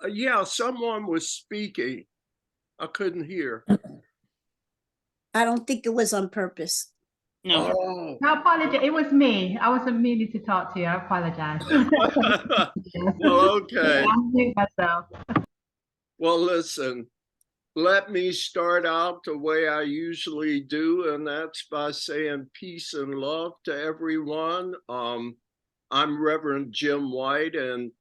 Yeah, someone was speaking. I couldn't hear. I don't think it was on purpose. No. Oh, No, apology. It was me. I wasn't meaning to talk to you. I apologize. well, okay. I mute myself. Well, listen, let me start out the way I usually do, and that's by saying peace and love to everyone. I'm Reverend Jim White, and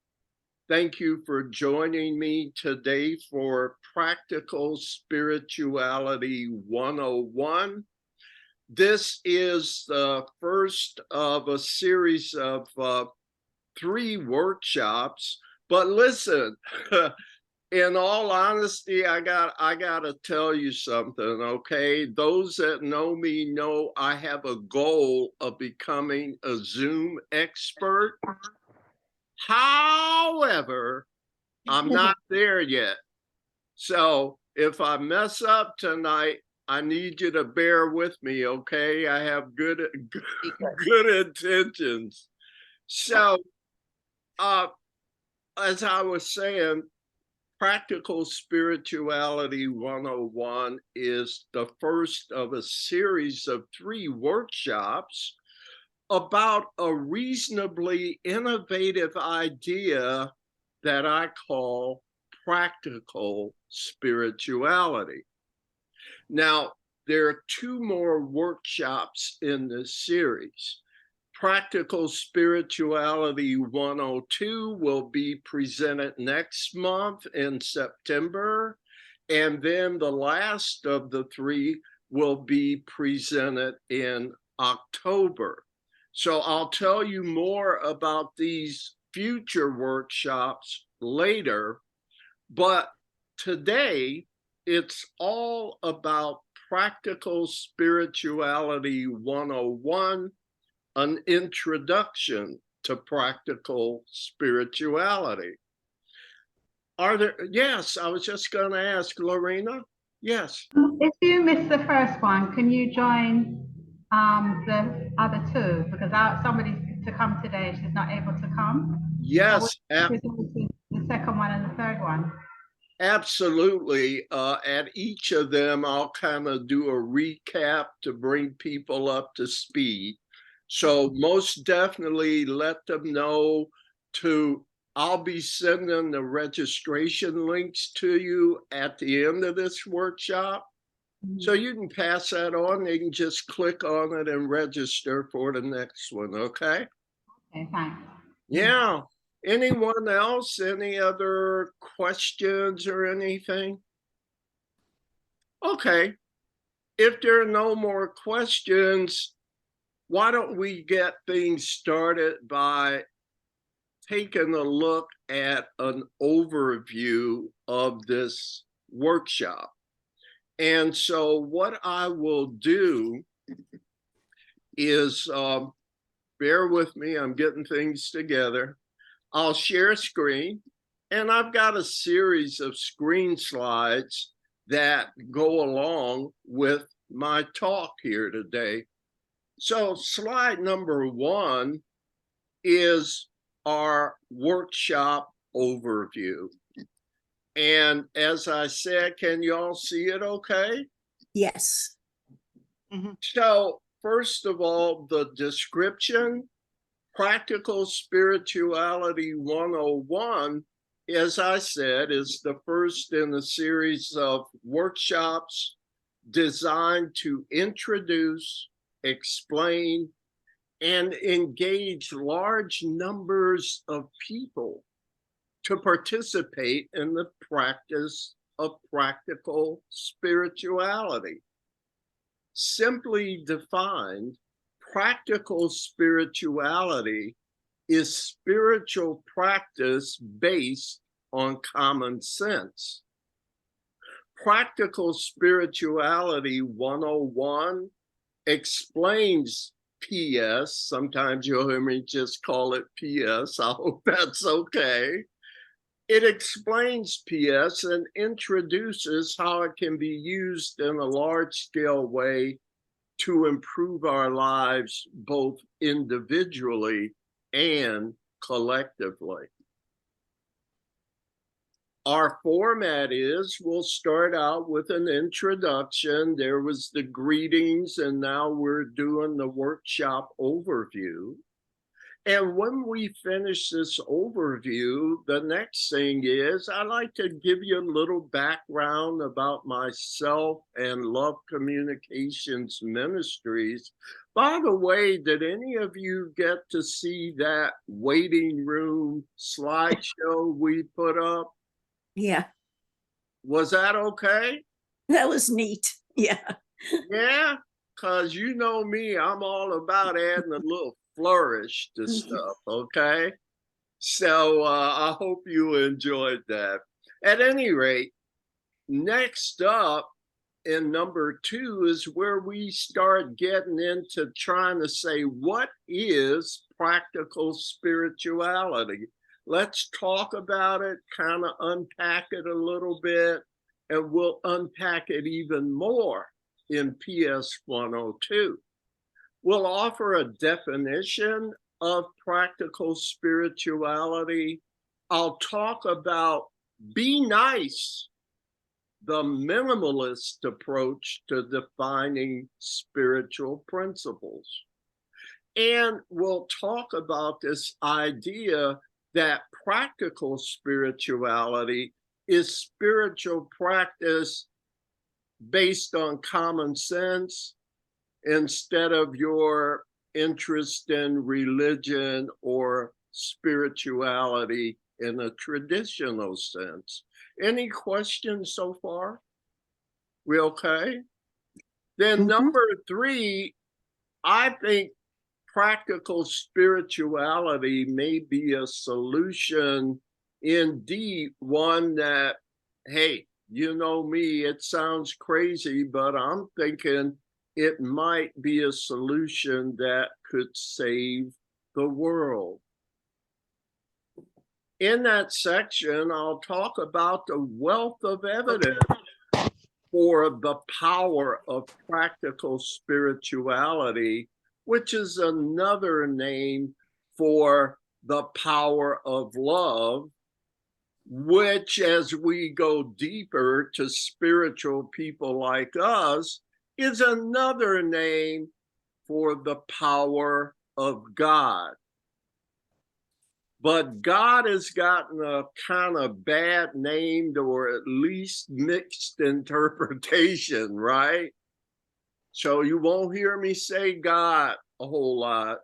thank you for joining me today for Practical Spirituality 101. This is the first of a series of 3 workshops, but listen, in all honesty, I gotta tell you something, okay? Those that know me know I have a goal of becoming a Zoom expert. However, I'm not there yet. So if I mess up tonight, I need you to bear with me, okay? I have good intentions. So as I was saying, Practical Spirituality 101 is the first of a series of 3 workshops about a reasonably innovative idea that I call practical spirituality. Now, there are 2 more workshops in this series. Practical Spirituality 102 will be presented next month in September, and then the last of the 3 will be presented in October. So I'll tell you more about these future workshops later, but today it's all about Practical Spirituality 101, an introduction to practical spirituality. Are there, yes, I was just going to ask Lorena. Yes. If you missed the first one, can you join the other 2? Because somebody's to come today, she's not able to come. Yes. The second one and the third one. Absolutely. At each of them, I'll kind of do a recap to bring people up to speed. So most definitely let them know I'll be sending the registration links to you at the end of this workshop. So you can pass that on. They can just click on it and register for the next one. Okay. Okay, thanks. Yeah. Anyone else? Any other questions or anything? Okay. If there are no more questions, why don't we get things started by taking a look at an overview of this workshop. And so what I will do is, bear with me, I'm getting things together. I'll share screen, and I've got a series of screen slides that go along with my talk here today. So slide number 1 is our workshop overview. And as I said, can you all see it okay? Yes. So first of all, the description, Practical Spirituality 101, as I said, is the first in a series of workshops designed to introduce, explain, and engage large numbers of people to participate in the practice of practical spirituality. Simply defined, practical spirituality is spiritual practice based on common sense. Practical Spirituality 101 explains PS. Sometimes you'll hear me just call it PS. I hope that's okay. It explains PS and introduces how it can be used in a large-scale way to improve our lives both individually and collectively. Our format is we'll start out with an introduction. There was the greetings, and now we're doing the workshop overview. And when we finish this overview, the next thing is I like to give you a little background about myself and Love Communications Ministries. By the way, did any of you get to see that waiting room slideshow we put up? Yeah, Was that okay? that was neat. Yeah. Yeah, because you know me, I'm all about adding a little flourish to stuff, okay? So I hope you enjoyed that. At any rate, next up in number 2 is where we start getting into trying to say, what is practical spirituality? Let's talk about it, kind of unpack it a little bit, and we'll unpack it even more in PS 102. We'll offer a definition of practical spirituality. I'll talk about be nice, the minimalist approach to defining spiritual principles. And we'll talk about this idea that practical spirituality is spiritual practice based on common sense instead of your interest in religion or spirituality in a traditional sense. Any questions so far? We okay? Then number 3, I think practical spirituality may be a solution, indeed, one that, hey, you know me, it sounds crazy, but I'm thinking it might be a solution that could save the world. In that section, I'll talk about the wealth of evidence for the power of practical spirituality, which is another name for the power of love, which, as we go deeper to spiritual people like us, is another name for the power of God. But God has gotten a kind of bad named or at least mixed interpretation, right? So you won't hear me say God a whole lot,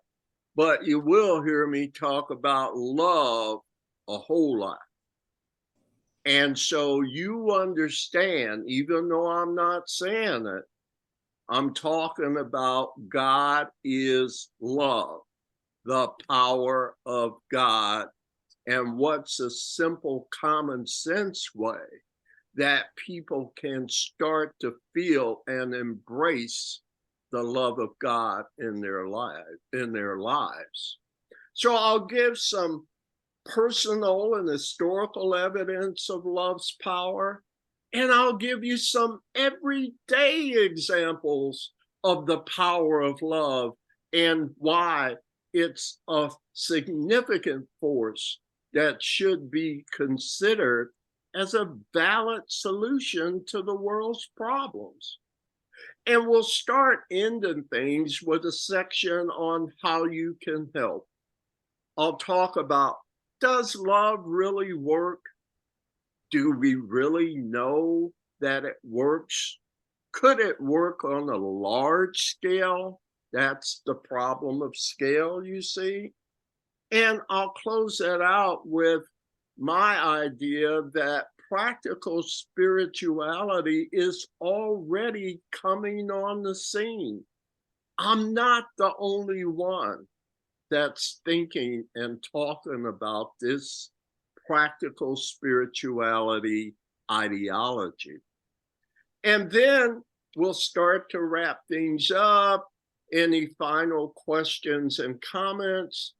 but you will hear me talk about love a whole lot. And so you understand, even though I'm not saying it, I'm talking about God is love, the power of God, and what's a simple common sense way that people can start to feel and embrace the love of God in their lives. So I'll give some personal and historical evidence of love's power, and I'll give you some everyday examples of the power of love and why it's a significant force that should be considered as a valid solution to the world's problems. And we'll start ending things with a section on how you can help. I'll talk about, does love really work? Do we really know that it works? Could it work on a large scale? That's the problem of scale, you see. And I'll close that out with my idea that practical spirituality is already coming on the scene. I'm not the only one that's thinking and talking about this practical spirituality ideology. And then we'll start to wrap things up. Any final questions and comments?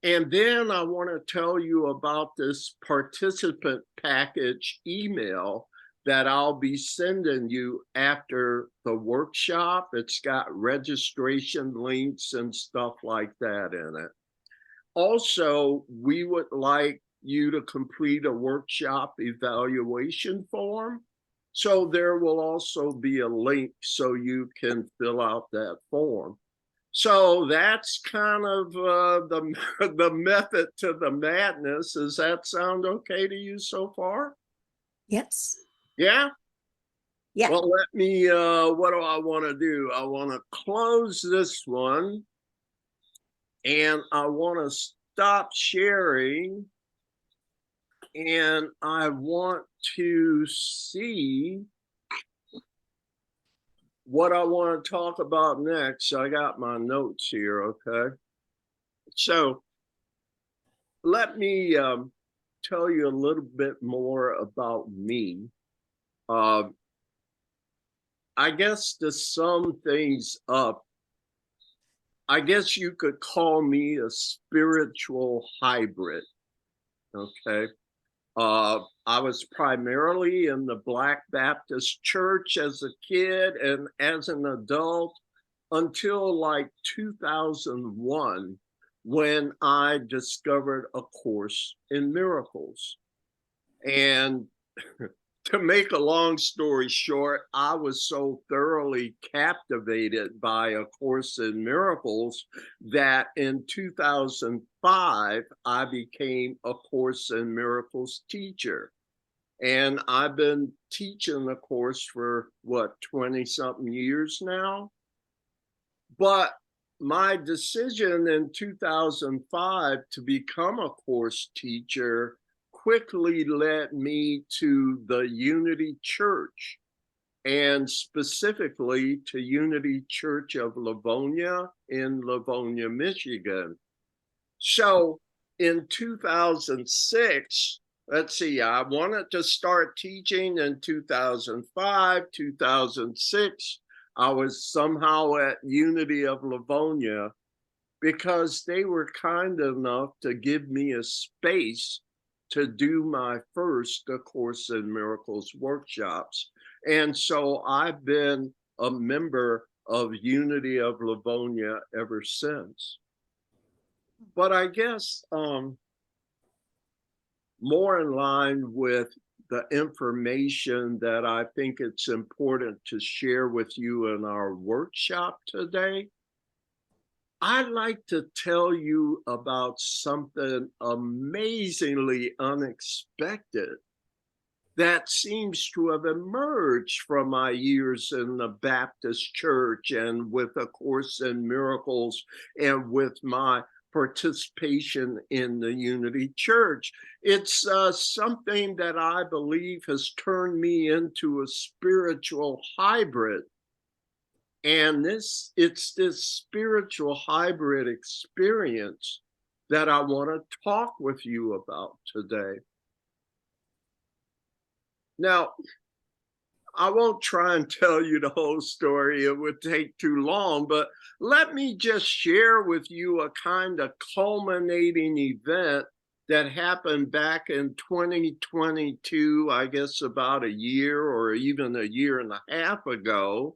And then I want to tell you about this participant package email that I'll be sending you after the workshop. It's got registration links and stuff like that in it. Also, we would like you to complete a workshop evaluation form. So there will also be a link so you can fill out that form. So that's kind of the method to the madness. Does that sound okay to you so far? Yes. Yeah? Yeah. Well, let me, what do I want to do? I want to close this one and I want to stop sharing and I want to see what I want to talk about next. I got my notes here, okay? So let me tell you a little bit more about me. I guess to sum things up, I guess you could call me a spiritual hybrid, okay? I was primarily in the Black Baptist Church as a kid and as an adult until like 2001 when I discovered A Course in Miracles. And to make a long story short, I was so thoroughly captivated by A Course in Miracles that in 2005, I became A Course in Miracles teacher. And I've been teaching the course for what, 20 something years now. But my decision in 2005 to become a course teacher quickly led me to the Unity Church, and specifically to Unity Church of Livonia in Livonia, Michigan. So in 2006, let's see, I wanted to start teaching in 2005, 2006. I was somehow at Unity of Livonia because they were kind enough to give me a space to do my first A Course in Miracles workshops. And so I've been a member of Unity of Livonia ever since. But I guess more in line with the information that I think it's important to share with you in our workshop today, I'd like to tell you about something amazingly unexpected that seems to have emerged from my years in the Baptist church and with A Course in Miracles and with my participation in the Unity Church. It's something that I believe has turned me into a spiritual hybrid. And it's this spiritual hybrid experience that I want to talk with you about today. Now, I won't try and tell you the whole story. It would take too long, but let me just share with you a kind of culminating event that happened back in 2022, I guess about a year or even a year and a half ago.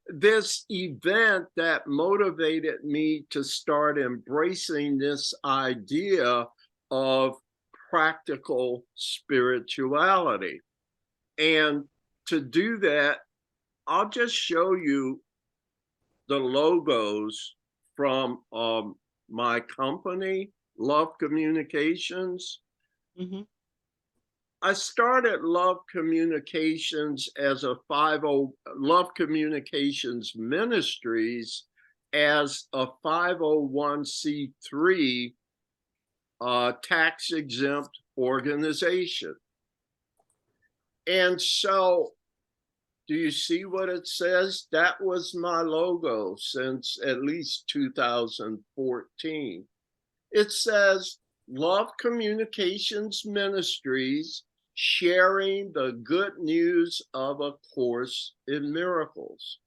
This event that motivated me to start embracing this idea of practical spirituality. And to do that, I'll just show you the logos from my company, Love Communications. Mhm. I started Love Communications as a 50 Love Communications Ministries as a 501c3 tax exempt organization. And so, do you see what it says? That was my logo since at least 2014. It says Love Communications Ministries, sharing the good news of A Course in Miracles.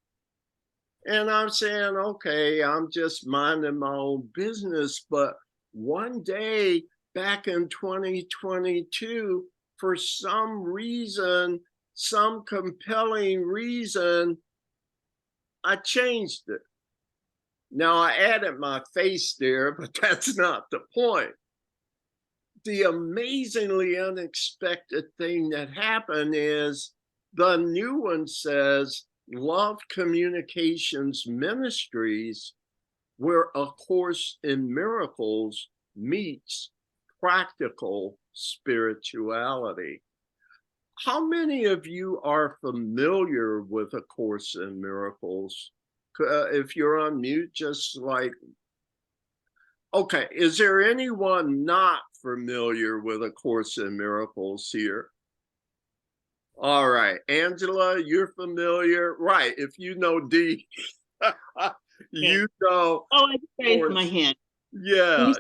And I'm saying, okay, I'm just minding my own business. But one day back in 2022, for some reason, some compelling reason, I changed it. Now I added my face there, but that's not the point. the amazingly unexpected thing that happened is the new one says Love Communications Ministries, where A Course in Miracles meets practical spirituality. How many of you are familiar with A Course in Miracles? If you're on mute, just like, okay, is there anyone not familiar with A Course in Miracles here? All right, Angela, you're familiar, right? If you know D, you know. Oh, I raised my hand. Yeah,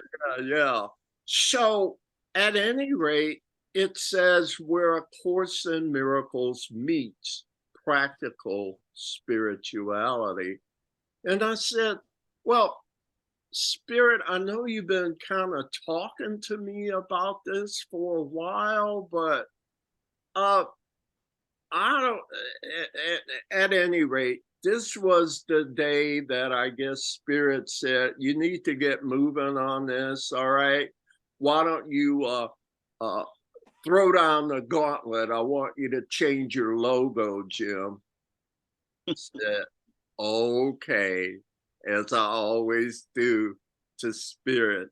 yeah. So, at any rate, it says where A Course in Miracles meets practical spirituality. And I said, well, Spirit, I know you've been kind of talking to me about this for a while, but I don't, at any rate, this was the day that I guess Spirit said, you need to get moving on this. All right. Why don't you throw down the gauntlet? I want you to change your logo, Jim. Said, okay, as I always do to Spirit.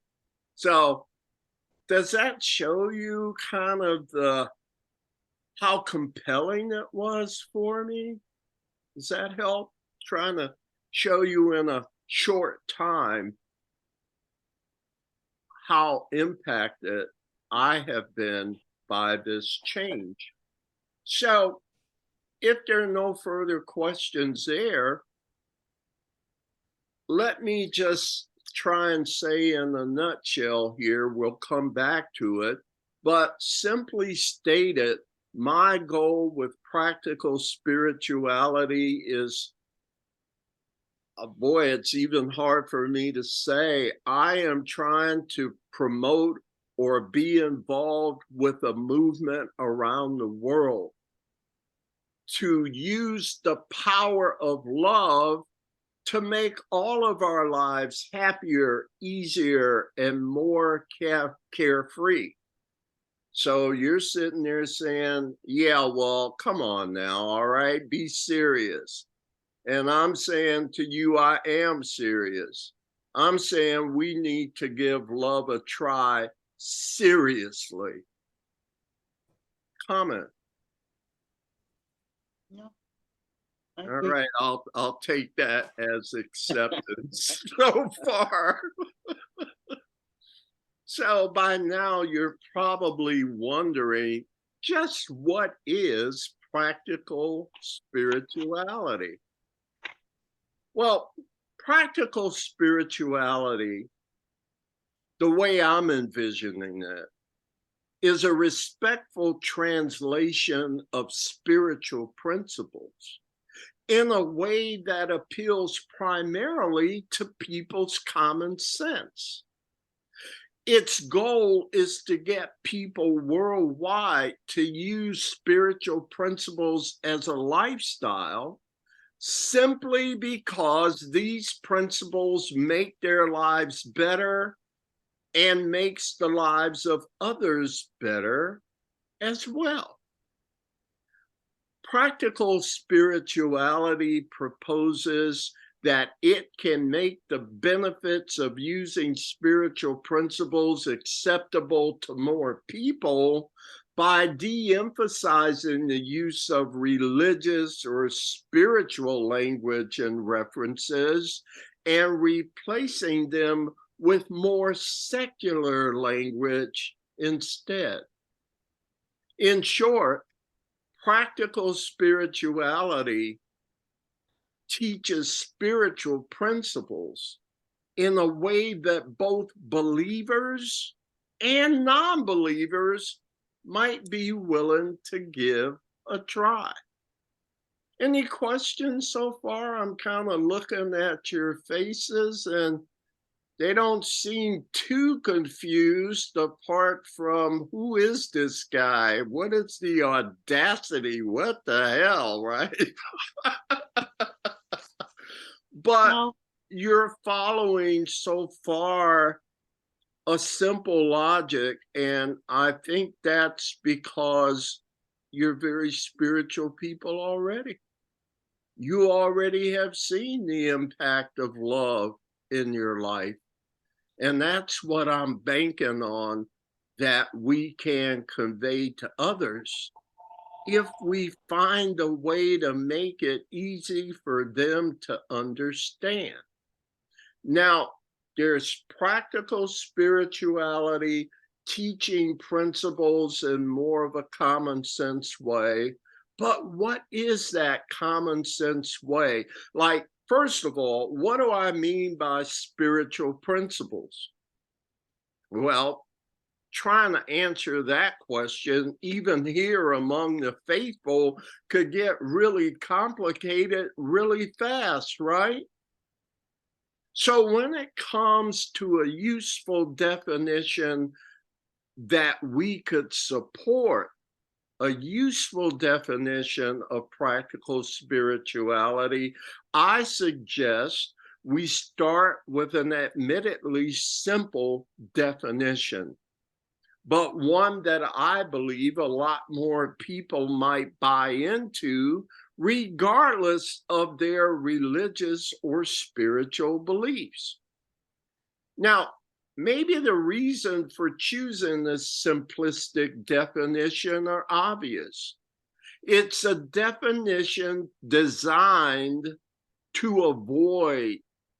So does that show you kind of the how compelling it was for me? Does that help? Trying to show you in a short time how impacted I have been by this change. So if there are no further questions there, let me just try and say in a nutshell here, we'll come back to it, but simply stated, my goal with practical spirituality is, boy, it's even hard for me to say. I am trying to promote or be involved with a movement around the world to use the power of love to make all of our lives happier, easier, and more carefree. So you're sitting there saying, yeah, well, come on now, all right, be serious. And I'm saying to you, I am serious. I'm saying we need to give love a try seriously. Comment. No. All right, I'll take that as acceptance so far. So by now you're probably wondering, just what is practical spirituality? Well, practical spirituality, the way I'm envisioning it, is a respectful translation of spiritual principles in a way that appeals primarily to people's common sense. Its goal is to get people worldwide to use spiritual principles as a lifestyle simply because these principles make their lives better and makes the lives of others better as well. Practical spirituality proposes that it can make the benefits of using spiritual principles acceptable to more people by de-emphasizing the use of religious or spiritual language and references and replacing them with more secular language instead. In short, practical spirituality teaches spiritual principles in a way that both believers and non-believers might be willing to give a try. Any questions so far? I'm kind of looking at your faces and they don't seem too confused apart from who is this guy? What is the audacity? What the hell, right? But No. you're following so far a simple logic, and I think that's because you're very spiritual people already. You already have seen the impact of love in your life. And that's what I'm banking on, that we can convey to others if we find a way to make it easy for them to understand. Now, there's practical spirituality, teaching principles in more of a common sense way. But what is that common sense way? Like, first of all, what do I mean by spiritual principles? Well, trying to answer that question, even here among the faithful, could get really complicated really fast, right? So when it comes to a useful definition that we could support, a useful definition of practical spirituality, I suggest we start with an admittedly simple definition, but one that I believe a lot more people might buy into, regardless of their religious or spiritual beliefs. Now, maybe the reason for choosing this simplistic definition are obvious. It's a definition designed to avoid,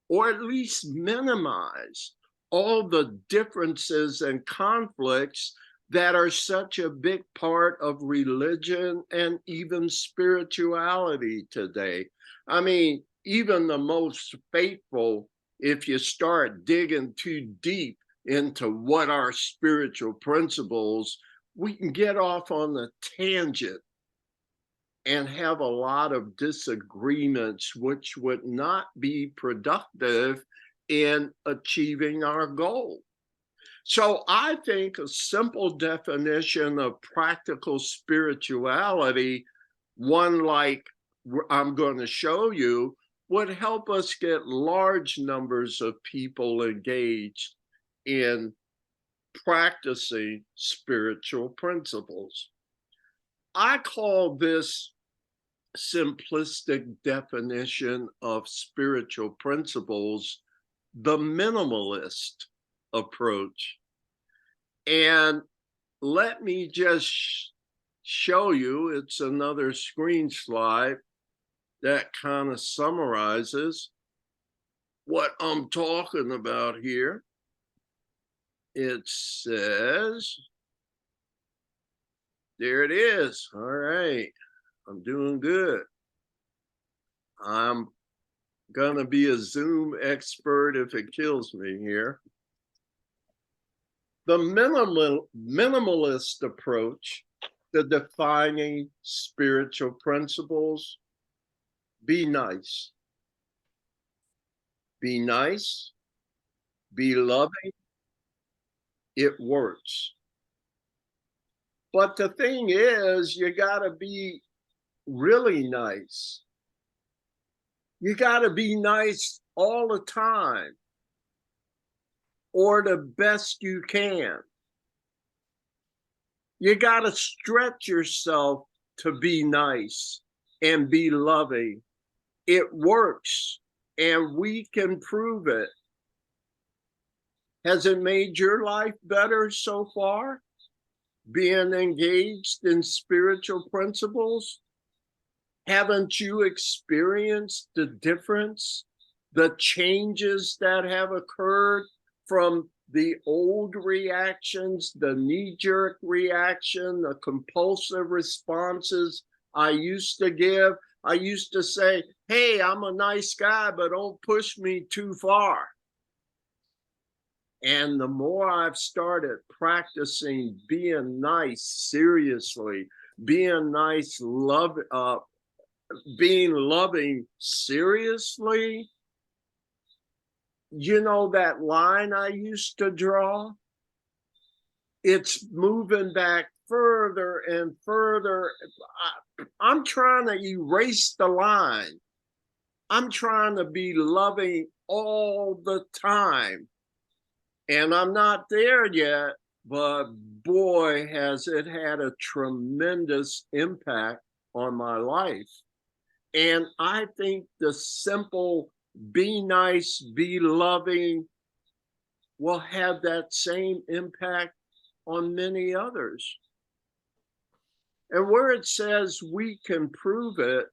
or at least minimize, all the differences and conflicts that are such a big part of religion and even spirituality today. I mean, even the most faithful, if you start digging too deep into what are spiritual principles, we can get off on a tangent and have a lot of disagreements, which would not be productive in achieving our goal. So I think a simple definition of practical spirituality, one like I'm going to show you, would help us get large numbers of people engaged in practicing spiritual principles. I call this simplistic definition of spiritual principles the minimalist approach. And let me just show you, it's another screen slide that kind of summarizes what I'm talking about here. It says, there it is. All right. I'm doing good. I'm gonna be a Zoom expert if it kills me here. The minimalist approach to defining spiritual principles: be nice. Be nice, be loving, it works. But the thing is, you gotta be really nice. You gotta be nice all the time, or the best you can. You gotta stretch yourself to be nice and be loving. It works, and we can prove it. Has it made your life better so far, being engaged in spiritual principles? Haven't you experienced the difference, the changes that have occurred from the old reactions, the knee-jerk reaction, the compulsive responses I used to give? I used to say, hey, I'm a nice guy, but don't push me too far. And the more I've started practicing being nice seriously, being nice, being loving seriously, you know, that line I used to draw, it's moving back further and further. I'm trying to erase the line. I'm trying to be loving all the time. And I'm not there yet, but boy, has it had a tremendous impact on my life. And I think the simple be nice, be loving will have that same impact on many others. And where it says we can prove it,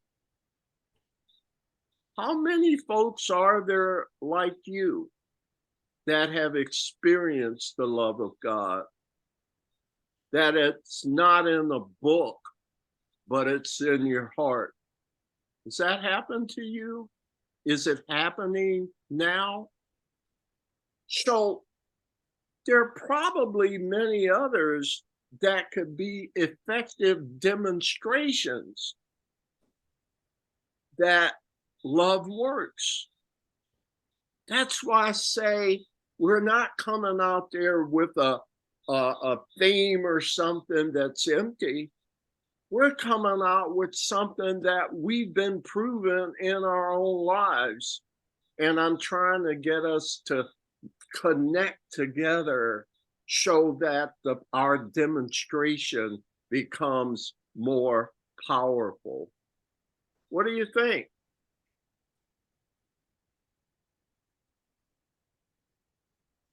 how many folks are there like you that have experienced the love of God? That it's not in the book, but it's in your heart. Does that happen to you? Is it happening now? So there are probably many others that could be effective demonstrations that love works. That's why I say we're not coming out there with a theme or something that's empty. We're coming out with something that we've been proven in our own lives. And I'm trying to get us to connect together so that our demonstration becomes more powerful. What do you think?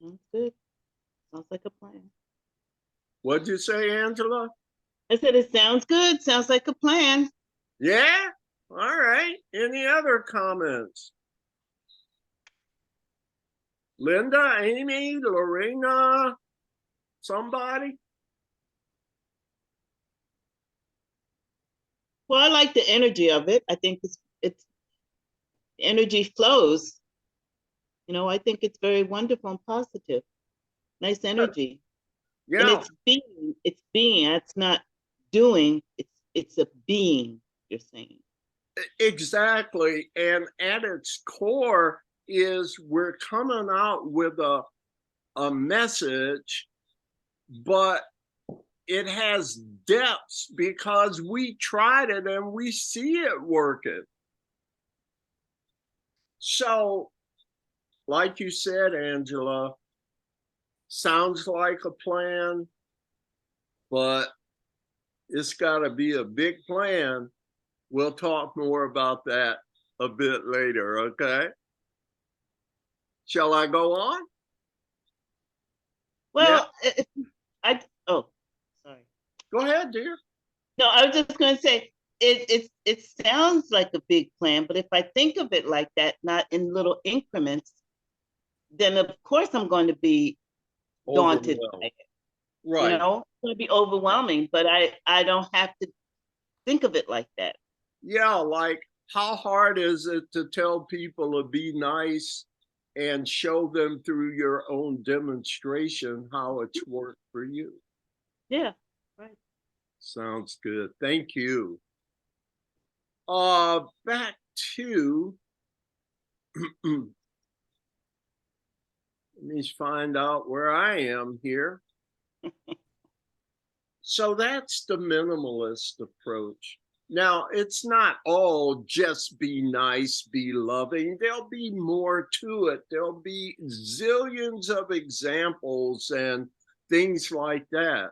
Sounds good. Sounds like a plan. What'd you say, Angela? I said it sounds good. Sounds like a plan. Yeah? All right. Any other comments? Linda, Amy, Lorena, somebody? Well, I like the energy of it. I think it's energy flows. You know, I think it's very wonderful and positive. Nice energy. And Yeah, it's being, it's not doing, it's a being, you're saying. exactly. And at its core is we're coming out with a message, but it has depths because we tried it and we see it working. So, like you said, Angela, sounds like a plan, but it's got to be a big plan. We'll talk more about that a bit later, okay? Shall I go on? Well, oh, sorry. Go ahead, dear. No, I was just going to say, it sounds like a big plan, but if I think of it like that, not in little increments, then of course I'm going to be daunted by it. Right. You know, it's going to be overwhelming, but I don't have to think of it like that. Yeah, like how hard is it to tell people to be nice and show them through your own demonstration how it's worked for you? Yeah, right. Sounds good. Thank you. Back to let me find out where I am here. So that's the minimalist approach. Now, it's not all just be nice, be loving. There'll be more to it. There'll be zillions of examples and things like that.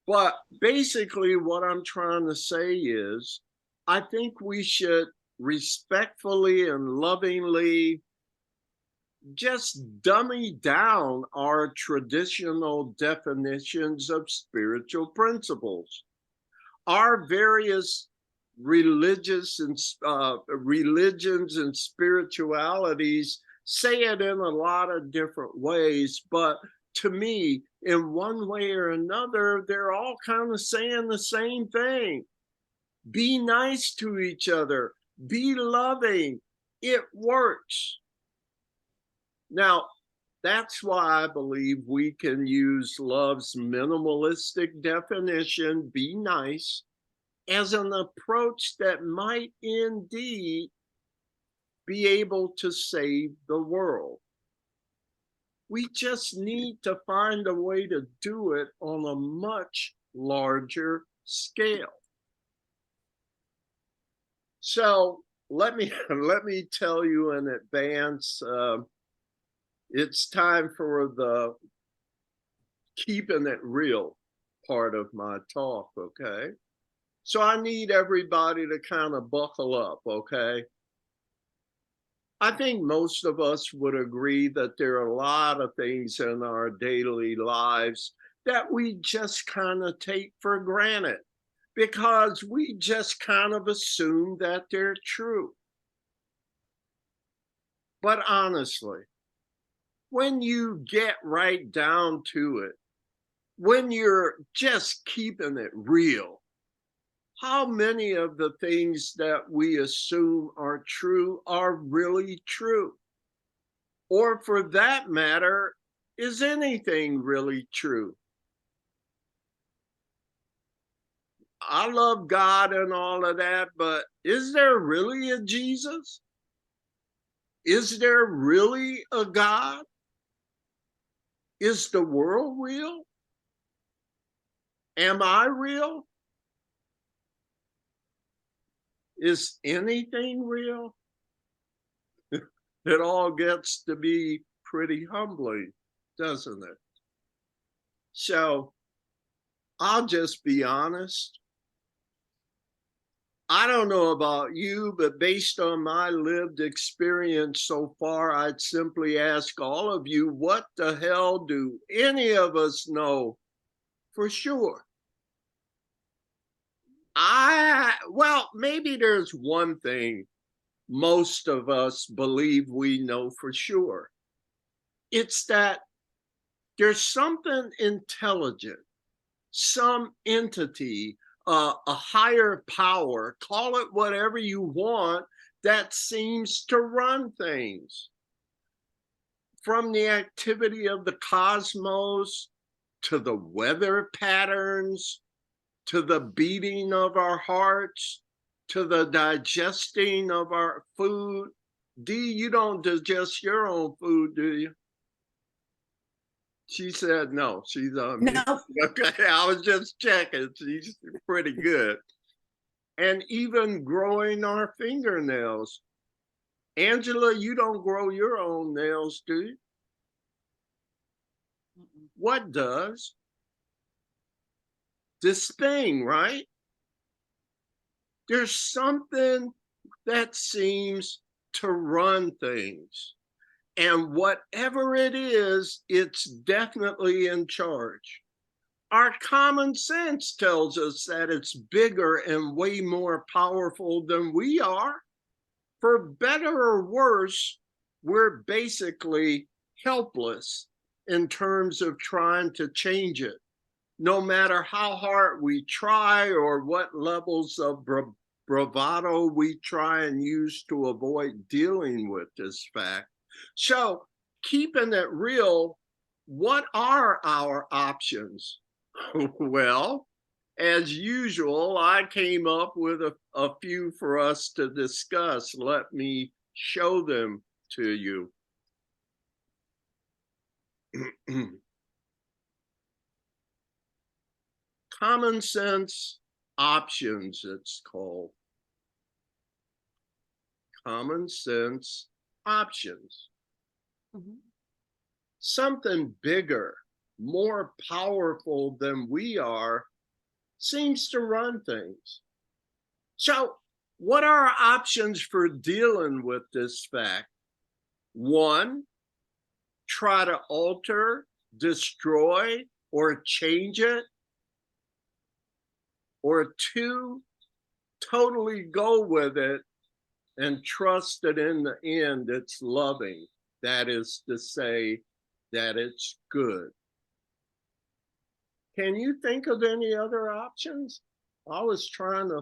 But basically, what I'm trying to say is, I think we should respectfully and lovingly just dummy down our traditional definitions of spiritual principles. Our various religious and religions and spiritualities say it in a lot of different ways, but to me, in one way or another, they're all kind of saying the same thing. Be nice to each other, be loving. It works. Now, that's why I believe we can use love's minimalistic definition, be nice, as an approach that might indeed be able to save the world. We just need to find a way to do it on a much larger scale. So let me tell you in advance, It's time for the keeping it real part of my talk, okay? So I need everybody to kind of buckle up, okay? I think most of us would agree that there are a lot of things in our daily lives that we just kind of take for granted because we just kind of assume that they're true. But honestly, when you get right down to it, when you're just keeping it real, how many of the things that we assume are true are really true? Or for that matter, is anything really true? I love God and all of that, but is there really a Jesus? Is there really a God? Is the world real? Am I real? Is anything real? It all gets to be pretty humbling, doesn't it? So I'll just be honest. I don't know about you, but based on my lived experience so far, I'd simply ask all of you, what the hell do any of us know for sure? Well, maybe there's one thing most of us believe we know for sure. It's that there's something intelligent, some entity, a higher power, call it whatever you want, that seems to run things. From the activity of the cosmos to the weather patterns, to the beating of our hearts, to the digesting of our food. Dee, you don't digest your own food, do you? She said no, she's on mute. No, Okay, I was just checking. She's pretty good. And even growing our fingernails. Angela, you don't grow your own nails, do you? What does? This thing, right? There's something that seems to run things. And whatever it is, it's definitely in charge. Our common sense tells us that it's bigger and way more powerful than we are. For better or worse, we're basically helpless in terms of trying to change it. No matter how hard we try or what levels of bravado we try and use to avoid dealing with this fact. So, keeping it real, what are our options? Well, as usual, I came up with a few for us to discuss. Let me show them to you. Common sense options, it's called. Common sense options. Something bigger, more powerful than we are, seems to run things. So, what are our options for dealing with this fact? One, try to alter, destroy, or change it. Or two, totally go with it and trust that in the end it's loving. That is to say, that it's good. Can you think of any other options? I was trying to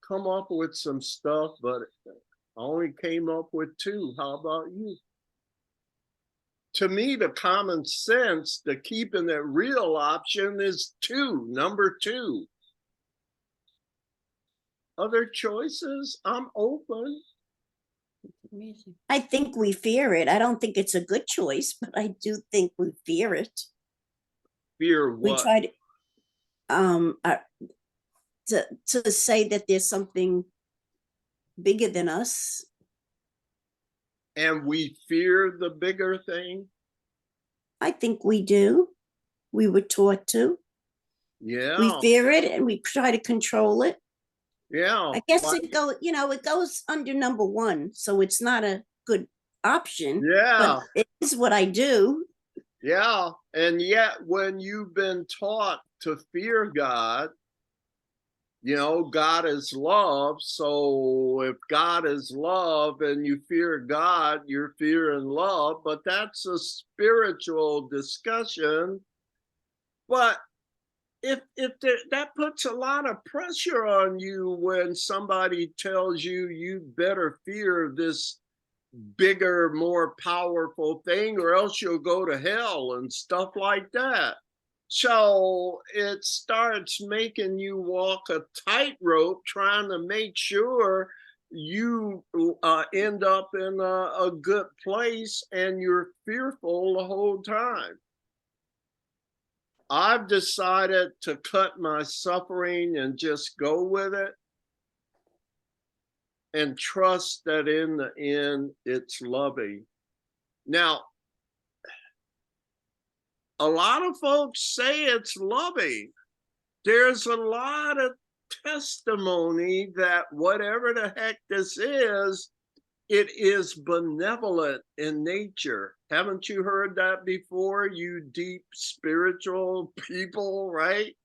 come up with some stuff, but I only came up with two. How about you? To me, the common sense, the keeping it real option is two, number two. Other choices, I'm open. I think we fear it. I don't think it's a good choice, but I do think we fear it. Fear We what? try to say that there's something bigger than us. and we fear the bigger thing. I think we do. We were taught to. We Yeah, fear it and we try to control it. yeah, I guess like, it goes under number one, so it's not a good option, yeah, but it is what I do. yeah. And yet, when you've been taught to fear God, God is love. So if God is love and you fear God, you're fearing love. But that's a spiritual discussion. But that puts a lot of pressure on you when somebody tells you you better fear this bigger, more powerful thing, or else you'll go to hell and stuff like that. So it starts making you walk a tightrope trying to make sure you end up in a good place, and you're fearful the whole time. I've decided to cut my suffering and just go with it and trust that in the end it's loving. Now, a lot of folks say it's loving. There's a lot of testimony that whatever the heck this is, it is benevolent in nature. Haven't you heard that before, you deep spiritual people, right?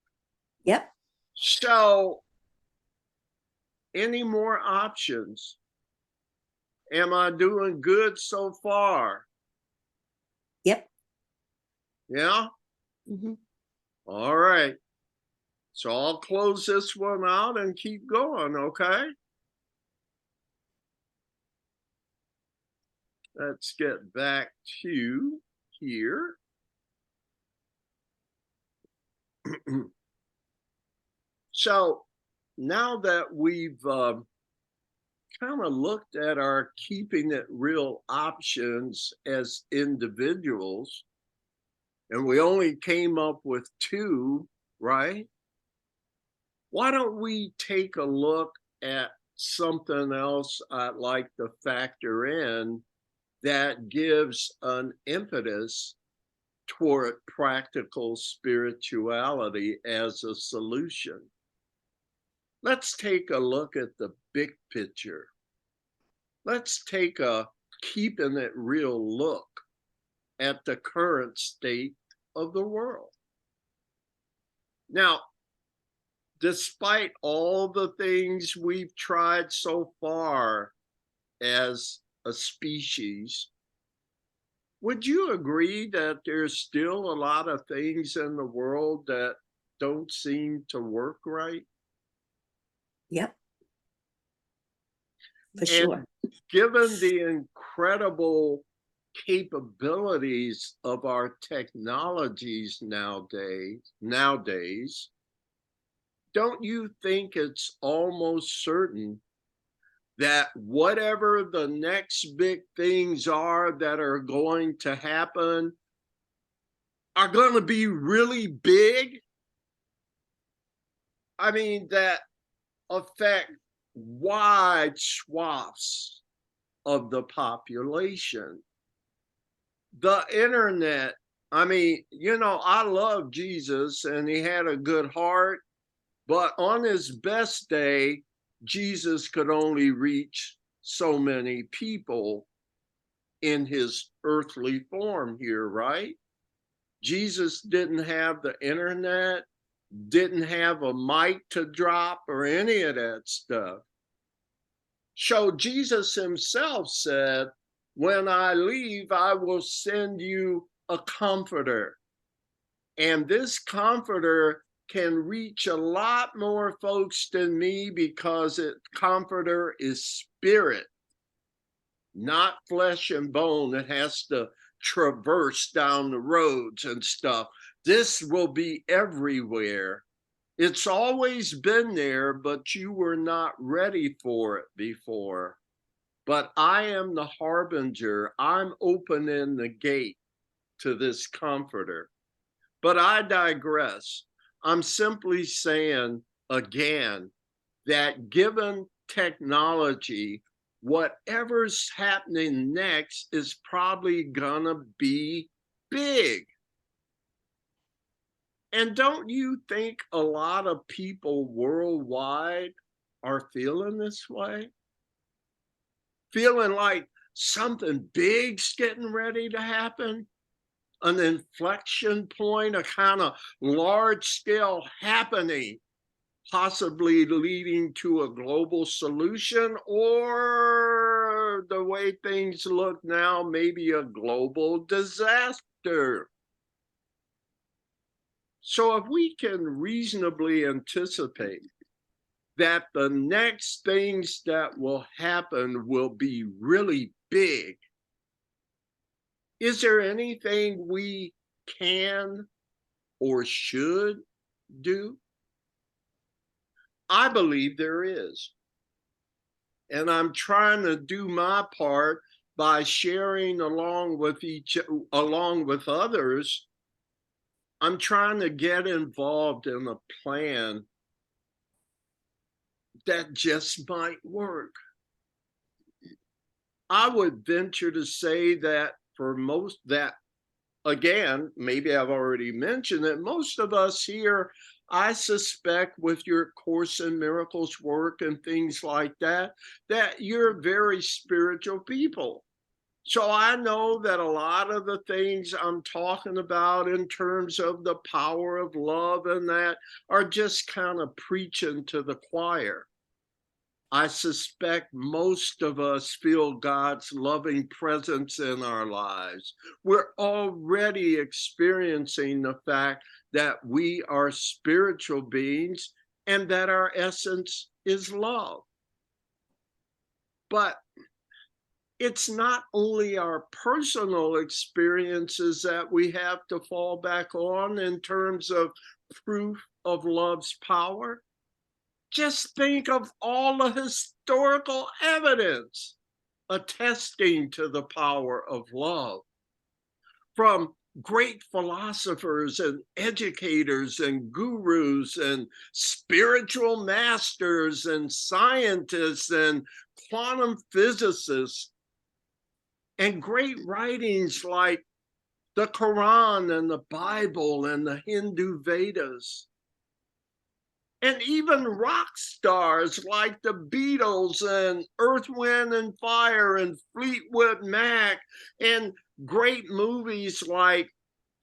Yep. So, any more options? Am I doing good so far? Yep. Yeah? Mm-hmm. All right. So I'll close this one out and keep going, okay? Let's get back to here. So now that we've kind of looked at our keeping it real options as individuals, and we only came up with two, right? Why don't we take a look at something else I'd like to factor in that gives an impetus toward practical spirituality as a solution? Let's take a look at the big picture. Let's take a keeping it real look at the current state of the world. Now, despite all the things we've tried so far as a species, would you agree that there's still a lot of things in the world that don't seem to work right? Yep. For And sure. given the incredible capabilities of our technologies nowadays, don't you think it's almost certain that whatever the next big things are that are going to happen are going to be really big? I mean, that affect wide swaths of the population. The internet, I mean, I love Jesus and he had a good heart, but on his best day, Jesus could only reach so many people in his earthly form here, right? Jesus didn't have the internet, didn't have a mic to drop or any of that stuff. So Jesus himself said, when I leave, I will send you a comforter. And this comforter can reach a lot more folks than me because comforter is spirit, not flesh and bone. It has to traverse down the roads and stuff. This will be everywhere. It's always been there, but you were not ready for it before. But I am the harbinger. I'm opening the gate to this comforter. But I digress. I'm simply saying again that given technology, whatever's happening next is probably gonna be big. And don't you think a lot of people worldwide are feeling this way? Feeling like something big's getting ready to happen? An inflection point, a kind of large scale happening, possibly leading to a global solution, or the way things look now, maybe a global disaster. So if we can reasonably anticipate that the next things that will happen will be really big, is there anything we can or should do? I believe there is. And I'm trying to do my part by sharing along with others. I'm trying to get involved in a plan that just might work. I would venture to say that for most, that again, maybe I've already mentioned that most of us here, I suspect with your Course in Miracles work and things like that, that you're very spiritual people. So I know that a lot of the things I'm talking about in terms of the power of love and that are just kind of preaching to the choir. I suspect most of us feel God's loving presence in our lives. We're already experiencing the fact that we are spiritual beings and that our essence is love. But it's not only our personal experiences that we have to fall back on in terms of proof of love's power. Just think of all the historical evidence attesting to the power of love, from great philosophers and educators and gurus and spiritual masters and scientists and quantum physicists, and great writings like the Quran and the Bible and the Hindu Vedas. And even rock stars like the Beatles and Earth, Wind and Fire and Fleetwood Mac, and great movies like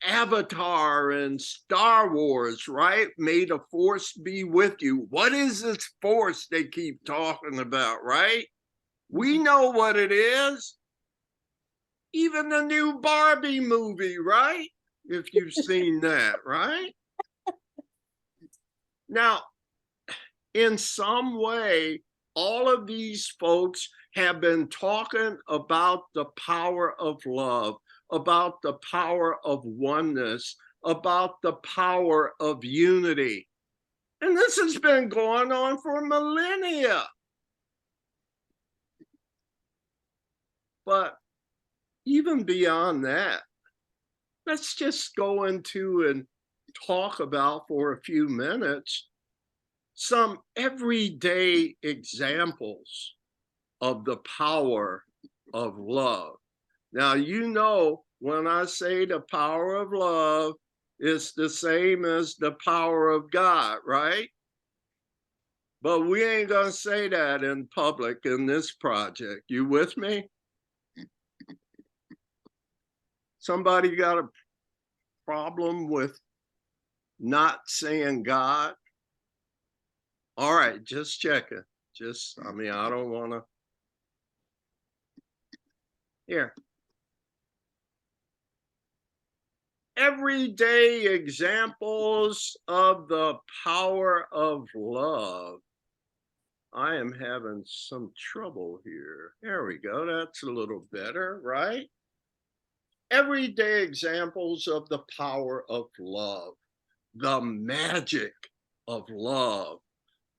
Avatar and Star Wars, right? May the force be with you. What is this force they keep talking about, right? We know what it is. Even the new Barbie movie, right? If you've seen that, right? Now, in some way, all of these folks have been talking about the power of love, about the power of oneness, about the power of unity. And this has been going on for millennia. But even beyond that, let's just go into and talk about for a few minutes some everyday examples of the power of love. Now, you know, when I say the power of love, it's the same as the power of God, right? But we ain't gonna say that in public in this project. You with me? Somebody got a problem with not saying God? All right, just checking. I mean, I don't want to. Here. Everyday examples of the power of love. I am having some trouble here. There we go. That's a little better, right? Everyday examples of the power of love, the magic of love,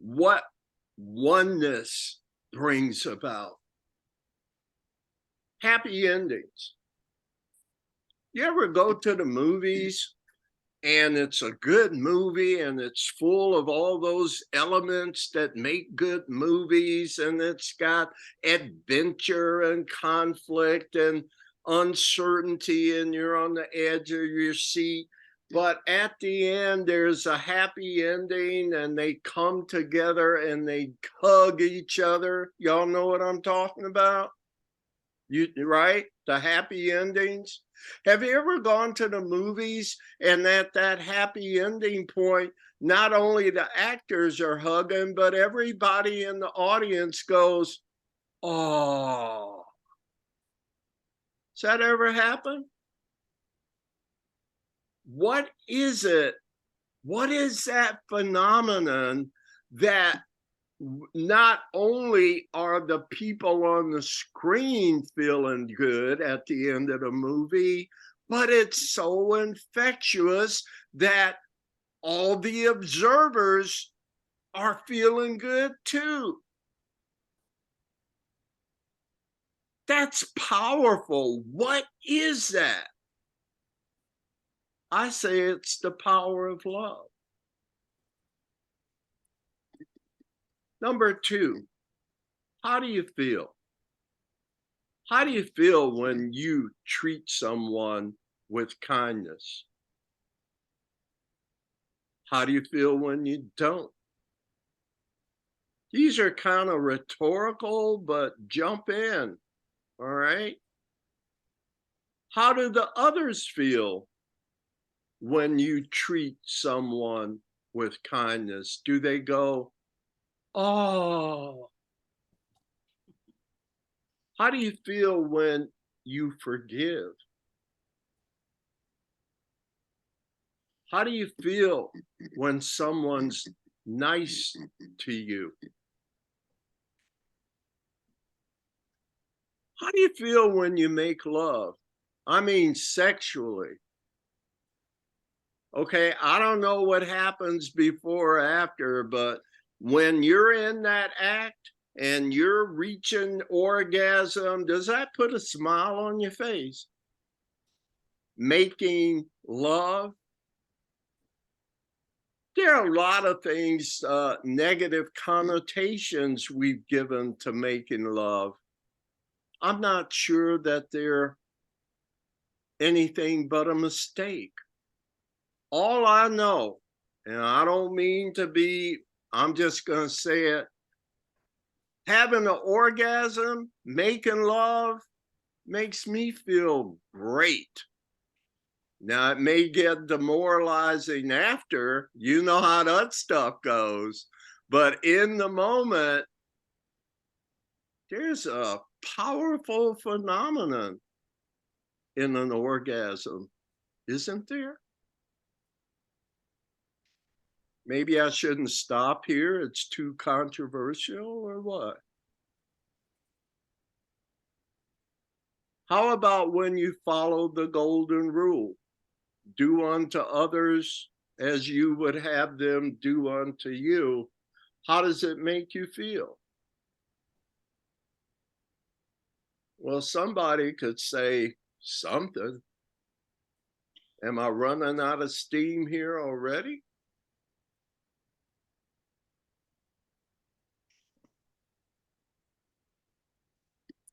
what oneness brings about. Happy endings. You ever go to the movies and it's a good movie, and it's full of all those elements that make good movies, and it's got adventure and conflict and uncertainty, and you're on the edge of your seat. But at the end, there's a happy ending, and they come together and they hug each other. Y'all know what I'm talking about? You right? The happy endings. Have you ever gone to the movies and at that happy ending point, not only the actors are hugging, but everybody in the audience goes, "Oh." Does that ever happen? What is it? What is that phenomenon that not only are the people on the screen feeling good at the end of the movie, but it's so infectious that all the observers are feeling good too. That's powerful. What is that? I say it's the power of love. Number two, how do you feel? How do you feel when you treat someone with kindness? How do you feel when you don't? These are kind of rhetorical, but jump in, all right? How do the others feel when you treat someone with kindness? Do they go, "Oh"? How do you feel when you forgive? How do you feel when someone's nice to you? How do you feel when you make love? I mean, sexually. Okay, I don't know what happens before or after, but when you're in that act and you're reaching orgasm, does that put a smile on your face? Making love? There are a lot of things, negative connotations we've given to making love. I'm not sure that they're anything but a mistake. All I know, and I don't mean to be, I'm just going to say it, having an orgasm, making love, makes me feel great. Now, it may get demoralizing after, you know how that stuff goes, but in the moment, there's a powerful phenomenon in an orgasm, isn't there? Maybe I shouldn't stop here. It's too controversial, or what? How about when you follow the golden rule? Do unto others as you would have them do unto you. How does it make you feel? Well, somebody could say something. Am I running out of steam here already?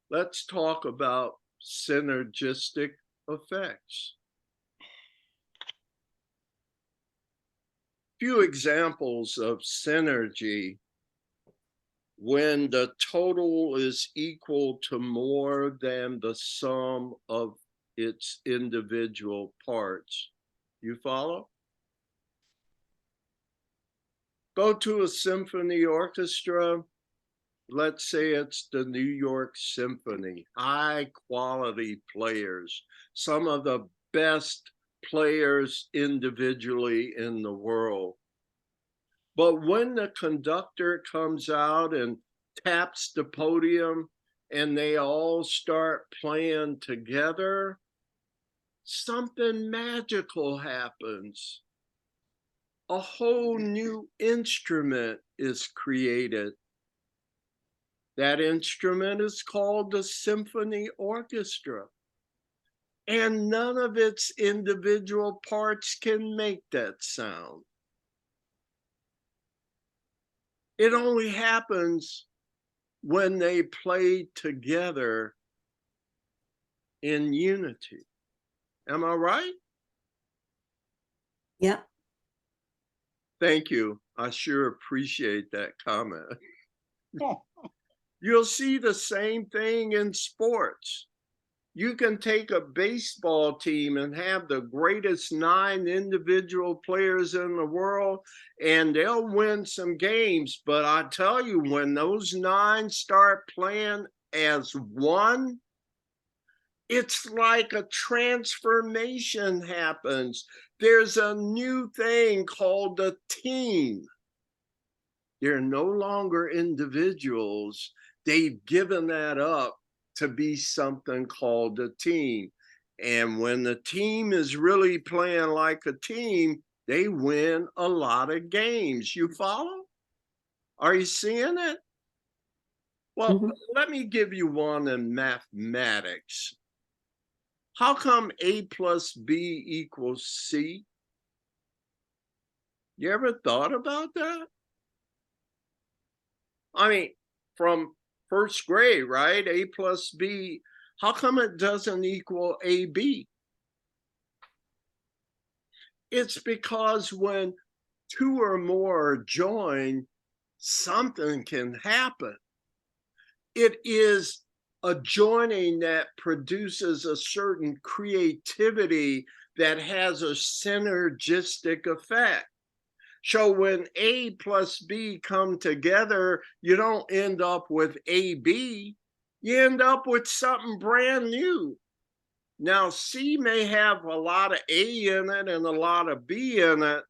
Let's talk about synergistic effects. Few examples of synergy when the total is equal to more than the sum of its individual parts. You follow? Go to a symphony orchestra. Let's say it's the New York Symphony, high quality players, some of the best players individually in the world. But when the conductor comes out and taps the podium and they all start playing together, something magical happens. A whole new instrument is created. That instrument is called the symphony orchestra. and none of its individual parts can make that sound. It only happens when they play together in unity. Am I right? Yeah. Thank you. I sure appreciate that comment. You'll see the same thing in sports. You can take a baseball team and have the greatest 9 individual players in the world, and they'll win some games. But I tell you, when those 9 start playing as one, it's like a transformation happens. There's a new thing called a team. They're no longer individuals. They've given that up to be something called a team. And when the team is really playing like a team, they win a lot of games. You follow? Are you seeing it? Well, Mhm. let me give you one in mathematics. How come A plus B equals C? You ever thought about that? I mean, from first grade, right? A plus B. How come it doesn't equal AB? It's because when 2 or more join, something can happen. It is a joining that produces a certain creativity that has a synergistic effect. So when A plus B come together, you don't end up with AB, you end up with something brand new. Now, C may have a lot of A in it and a lot of B in it,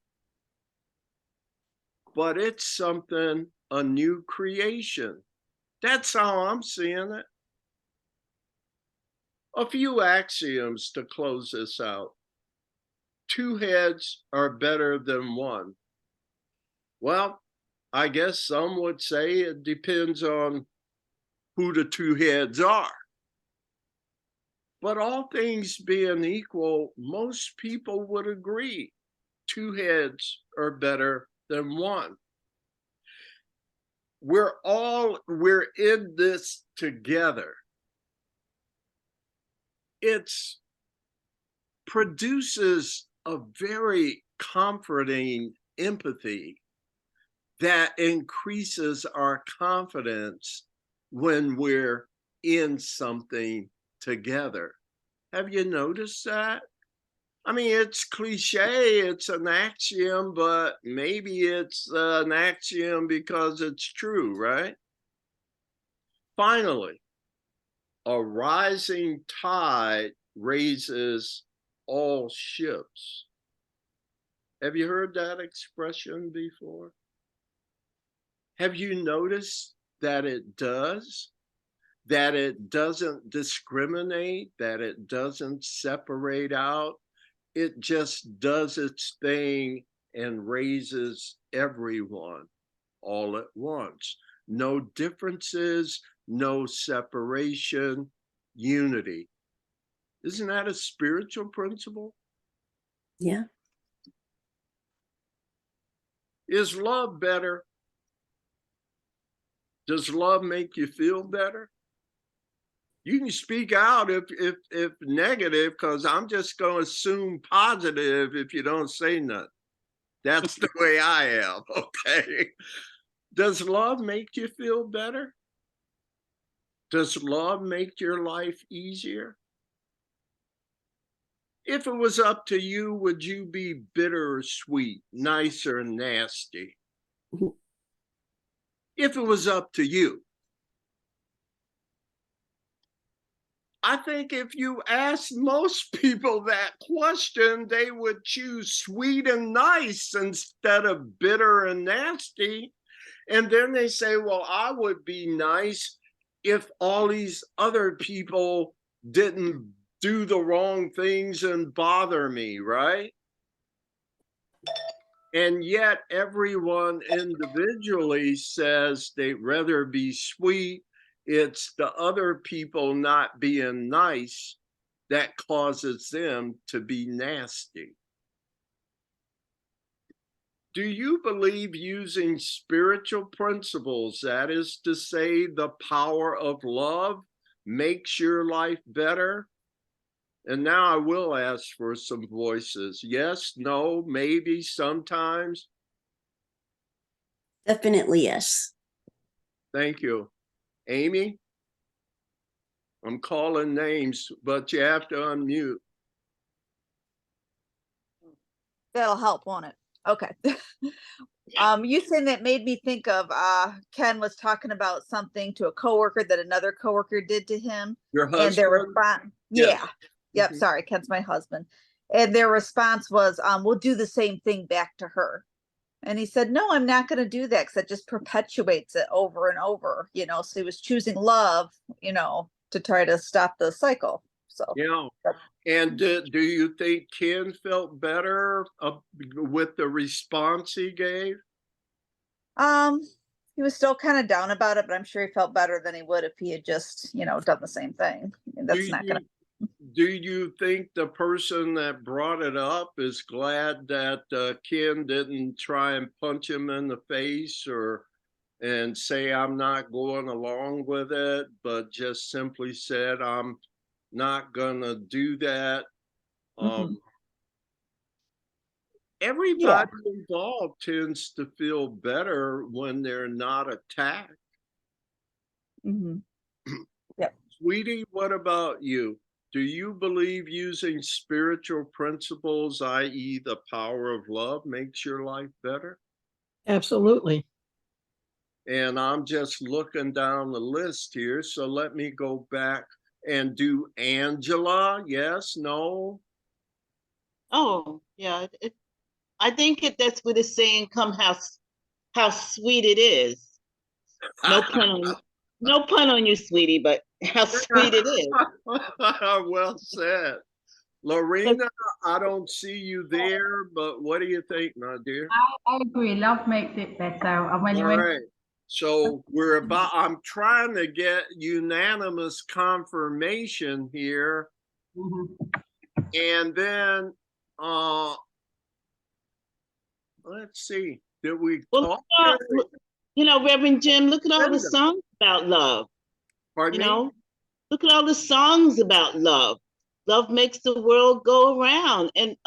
but it's something, a new creation. That's how I'm seeing it. A few axioms to close this out. 2 heads are better than 1. Well, I guess some would say it depends on who the 2 heads are. But all things being equal, most people would agree 2 heads are better than 1. We're in this together. It produces a very comforting empathy that increases our confidence when we're in something together. Have you noticed that? I mean, it's cliche, it's an axiom, but maybe it's an axiom because it's true, right? Finally, a rising tide raises all ships. Have you heard that expression before? Have you noticed that it does? That it doesn't discriminate, that it doesn't separate out. It just does its thing and raises everyone all at once. No differences, no separation, unity. Isn't that a spiritual principle? Yeah. Is love better? Does love make you feel better? You can speak out if negative, because I'm just going to assume positive if you don't say nothing. That's the way I am. Okay. Does love make you feel better? Does love make your life easier? If it was up to you, would you be bitter or sweet, nice or nasty? Mhm. If it was up to you. I think if you ask most people that question, they would choose sweet and nice instead of bitter and nasty. And then they say, well, I would be nice if all these other people didn't do the wrong things and bother me, right? And yet everyone individually says they'd rather be sweet. It's the other people not being nice that causes them to be nasty. Do you believe using spiritual principles, that is to say, the power of love, makes your life better? And now I will ask for some voices. Yes, no, maybe, sometimes. Definitely yes. Thank you. Amy? I'm calling names, but you have to unmute. That'll help, won't it? Okay. You saying that made me think of Ken was talking about something to a coworker that another coworker did to him. Your And their husband? response, Yes. yeah. Yep, Mhm. sorry, Ken's my husband. And their response was, we'll do the same thing back to her. And he said, no, I'm not gonna do that because it just perpetuates it over and over, you know. So he was choosing love, you know, to try to stop the cycle. So Yeah. And do you think Ken felt better with the response he gave? he was still kind of down about it, but I'm sure he felt better than he would if he had just, you know, done the same thing. I mean, that's not gonna. Do you think the person that brought it up is glad that Ken didn't try and punch him in the face and say, I'm not going along with it, but just simply said, I'm not gonna do that? Mhm. Everybody involved tends to feel better when they're not attacked. Mhm. Sweetie, what about you? Do you believe using spiritual principles, i.e., the power of love, makes your life better? Absolutely. And I'm just looking down the list here. So let me go back and do Angela. Yes, no? Oh, yeah. I think that's what it's saying. Come how sweet it is. No pun on no pun on you, sweetie, but how sweet it is. Well said. Lorena, I don't see you there, but what do you think, my dear? I agree. Love makes it better. And when All you're in, right. So I'm trying to get unanimous confirmation here. Mhm. And then, let's see, did we Well, talk? you know, Reverend Jim, look at all the Linda. songs about love. Pardon You me? know, look at all the songs about love. Love makes the world go around. And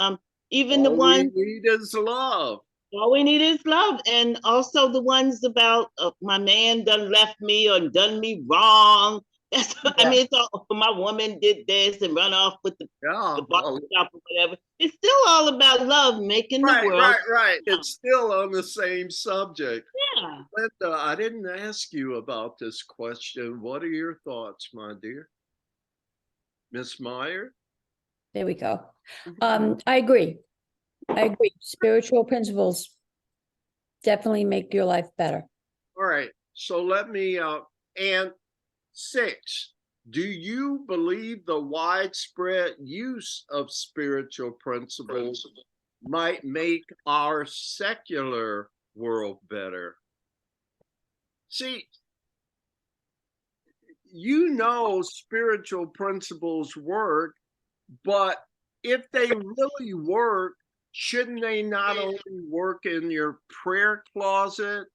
even the All we ones, need is love. all we need is love. And also the ones about my man done left me or done me wrong. That's, I mean, it's all, my woman did this and run off with the Yeah. bottle shop or whatever. It's still all about love, making the world. Right. It's still on the same subject. Yeah. Linda, I didn't ask you about this question. What are your thoughts, my dear? Miss Meyer? There we go. I agree. Spiritual principles definitely make your life better. All right. So let me, and 6, do you believe the widespread use of spiritual principles might make our secular world better? See, you know, spiritual principles work, but if they really work, shouldn't they not only work in your prayer closet,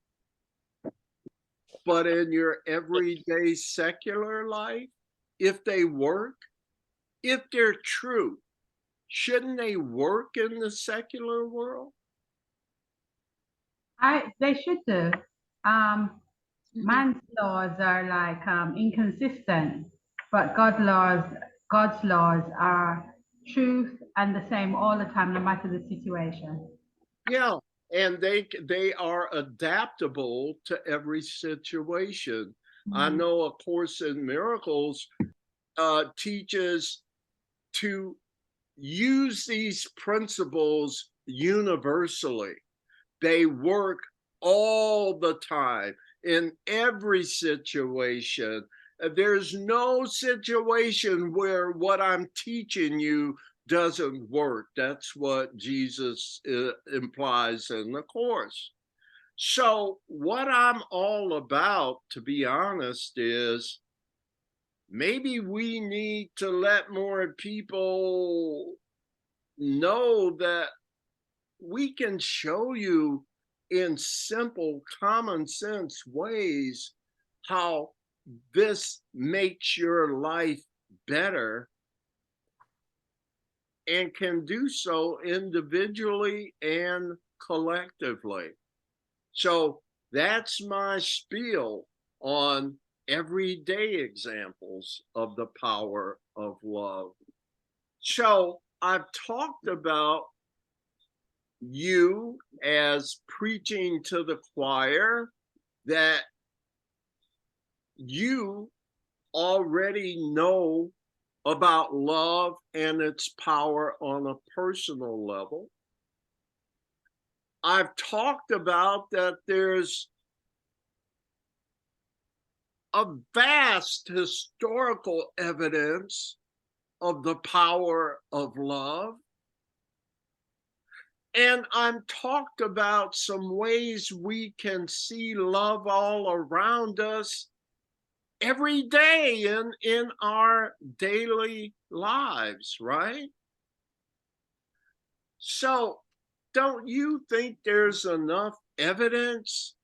but in your everyday secular life? If they work, if they're true, shouldn't they work in the secular world? They should do. Man's laws are like inconsistent, but God's laws are truth and the same all the time, no matter the situation. Yeah, and they are adaptable to every situation. I know A Course in Miracles teaches to use these principles universally. They work all the time in every situation. There's no situation where what I'm teaching you doesn't work. That's what Jesus implies in the Course. So, what I'm all about, to be honest, is maybe we need to let more people know that we can show you in simple, common sense ways how this makes your life better, and can do so individually and collectively. So that's my spiel on everyday examples of the power of love. So I've talked about you as preaching to the choir, that you already know about love and its power on a personal level. I've talked about that there's a vast historical evidence of the power of love. And I'm talked about some ways we can see love all around us every day in our daily lives, right? So don't you think there's enough evidence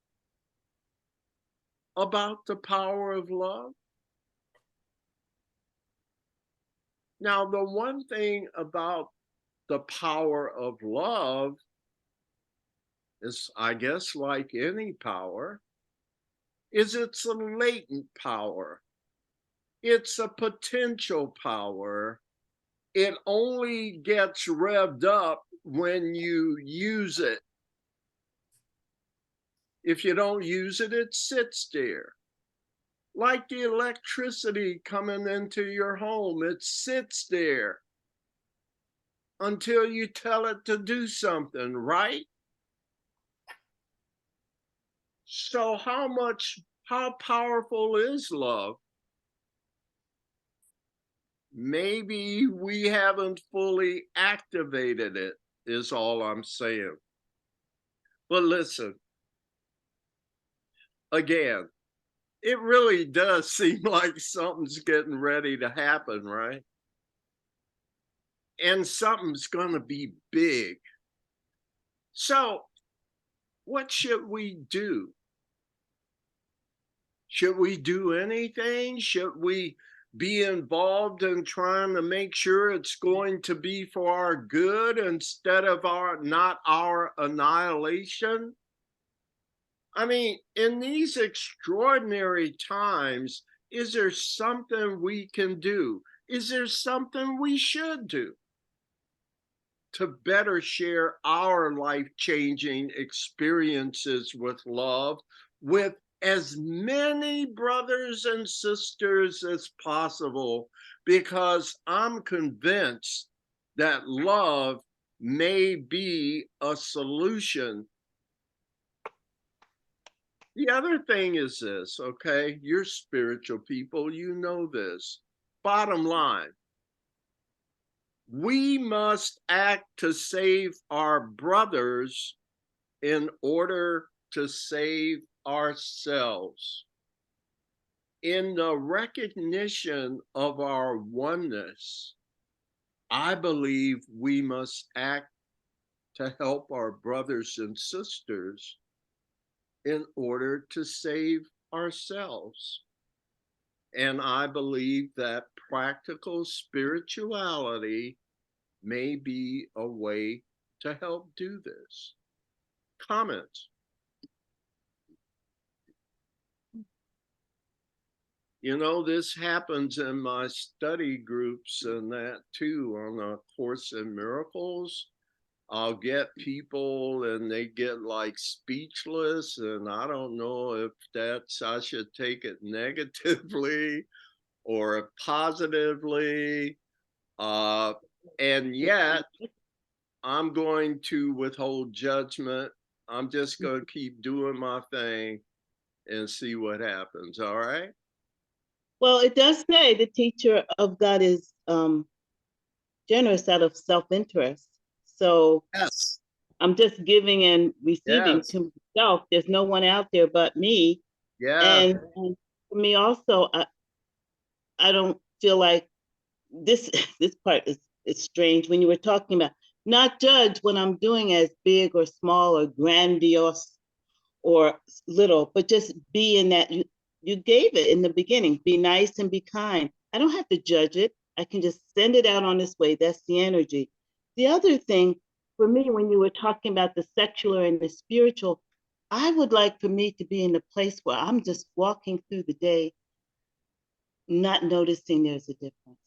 about the power of love? Now, the one thing about the power of love is, I guess, like any power, is it's a latent power. It's a potential power. It only gets revved up when you use it. If you don't use it, it sits there. Like the electricity coming into your home, it sits there until you tell it to do something, right? So how powerful is love? Maybe we haven't fully activated it, is all I'm saying. But listen, again, it really does seem like something's getting ready to happen, right? And something's going to be big. So, what should we do? Should we do anything? Should we be involved in trying to make sure it's going to be for our good instead of not our annihilation? I mean, in these extraordinary times, is there something we can do? Is there something we should do to better share our life-changing experiences with love with as many brothers and sisters as possible? Because I'm convinced that love may be a solution. The other thing is this, okay? You're spiritual people, you know this. Bottom line, we must act to save our brothers in order to save ourselves. In the recognition of our oneness, I believe we must act to help our brothers and sisters in order to save ourselves. And I believe that practical spirituality may be a way to help do this. Comments? You know, this happens in my study groups and that too, on A Course in Miracles. I'll get people and they get like speechless, and I don't know if I should take it negatively or positively. And yet I'm going to withhold judgment. I'm just going to keep doing my thing and see what happens. All right. Well, it does say the teacher of God is generous out of self-interest. So Yes. I'm just giving and receiving Yes. to myself. There's no one out there but me. Yeah. And for me also, I don't feel like this this part is strange when you were talking about not judge what I'm doing as big or small or grandiose or little, but just be in that you gave it in the beginning. Be nice and be kind. I don't have to judge it. I can just send it out on this way. That's the energy. The other thing for me, when you were talking about the secular and the spiritual, I would like for me to be in a place where I'm just walking through the day, not noticing there's a difference.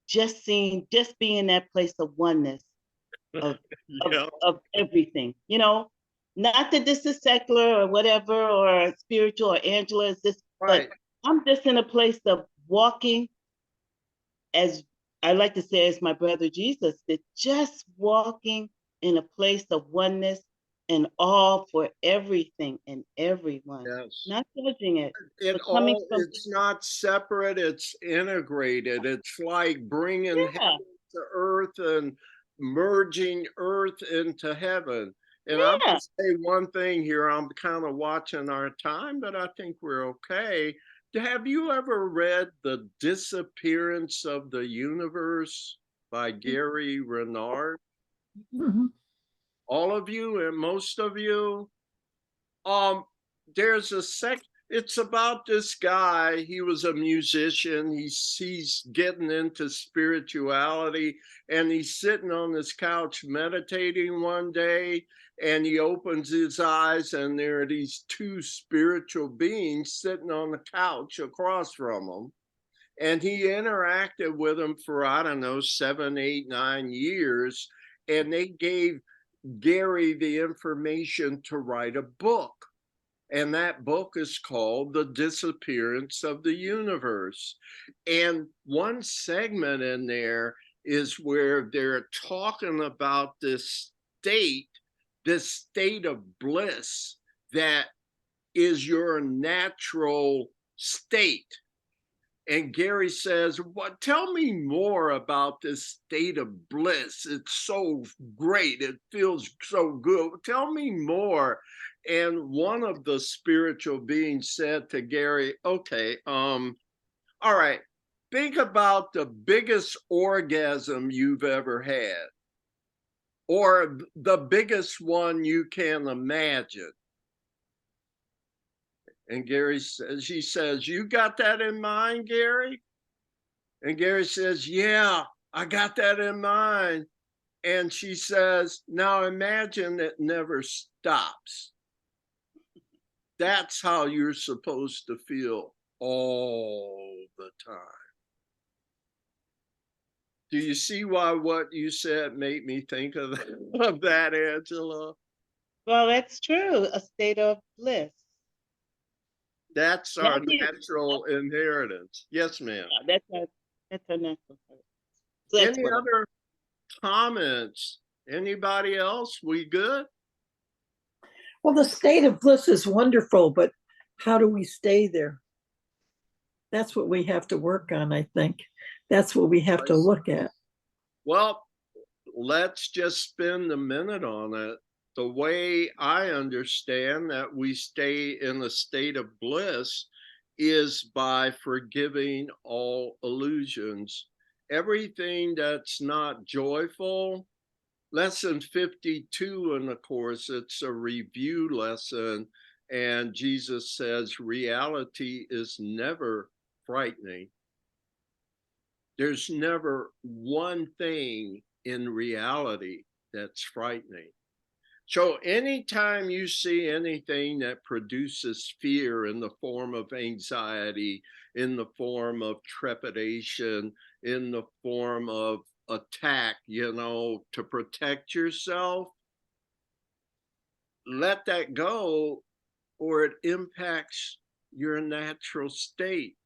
Just seeing, just being in that place of oneness of, Yeah. of everything, you know, not that this is secular or whatever, or spiritual, or Angela is this, Right. but I'm just in a place of walking, as I like to say, as my brother Jesus did, just walking in a place of oneness and all for everything and everyone, Yes. not judging it, It but coming all, from, it's not separate, it's integrated. It's like bringing yeah, heaven to earth and merging earth into heaven. And I'm yeah. gonna say one thing here, I'm kind of watching our time, but I think we're okay. Have you ever read The Disappearance of the Universe by Gary Renard? Mhm. All of you and most of you? Um, there's a it's about this guy. He was a musician. He's getting into spirituality, and he's sitting on this couch meditating one day, and he opens his eyes, and there are these two spiritual beings sitting on the couch across from him. And he interacted with them for, I don't know, 7, 8, 9 years, and they gave Gary the information to write a book. And that book is called The Disappearance of the Universe. And one segment in there is where they're talking about this state of bliss that is your natural state. And Gary says, "What? Tell me more about this state of bliss. It's so great. It feels so good. Tell me more." And one of the spiritual beings said to Gary, "Okay, all right, think about the biggest orgasm you've ever had, or the biggest one you can imagine." And Gary says, he says, "You got that in mind, Gary?" And Gary says, "Yeah, I got that in mind." And she says, "Now imagine it never stops. That's how you're supposed to feel all the time." Do you see why what you said made me think of of that, Angela? Well, that's true. A state of bliss. That's our Not the, natural inheritance. Yes, ma'am. that's our natural part. So that's Any what other comments? Anybody else? We good? Well, the state of bliss is wonderful, but how do we stay there? That's what we have to work on, I think. That's what we have to look at. Well, let's just spend a minute on it. The way I understand that we stay in a state of bliss is by forgiving all illusions. Everything that's not joyful. Lesson 52 in the course, it's a review lesson, and Jesus says reality is never frightening. There's never one thing in reality that's frightening. So anytime you see anything that produces fear in the form of anxiety, in the form of trepidation, in the form of attack, to protect yourself, let that go, or it impacts your natural state.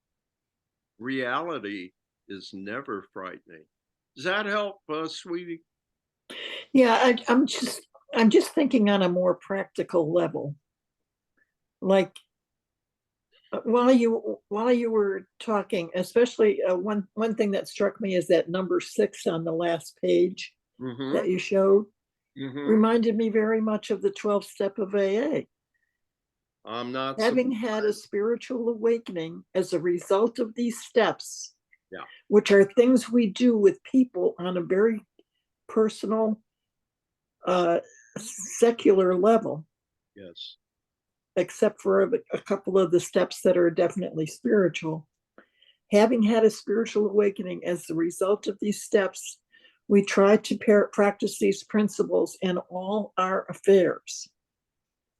Reality is never frightening. Does that help, sweetie? Yeah, I'm just thinking on a more practical level. Like while you were talking, especially one thing that struck me is that number 6 on the last page that you showed reminded me very much of the 12th step of AA. I'm not. Having had a spiritual awakening as a result of these steps, Yeah. which are things we do with people on a very personal, secular level, Yes. except for a couple of the steps that are definitely spiritual. Having had a spiritual awakening as the result of these steps, we try to practice these principles in all our affairs.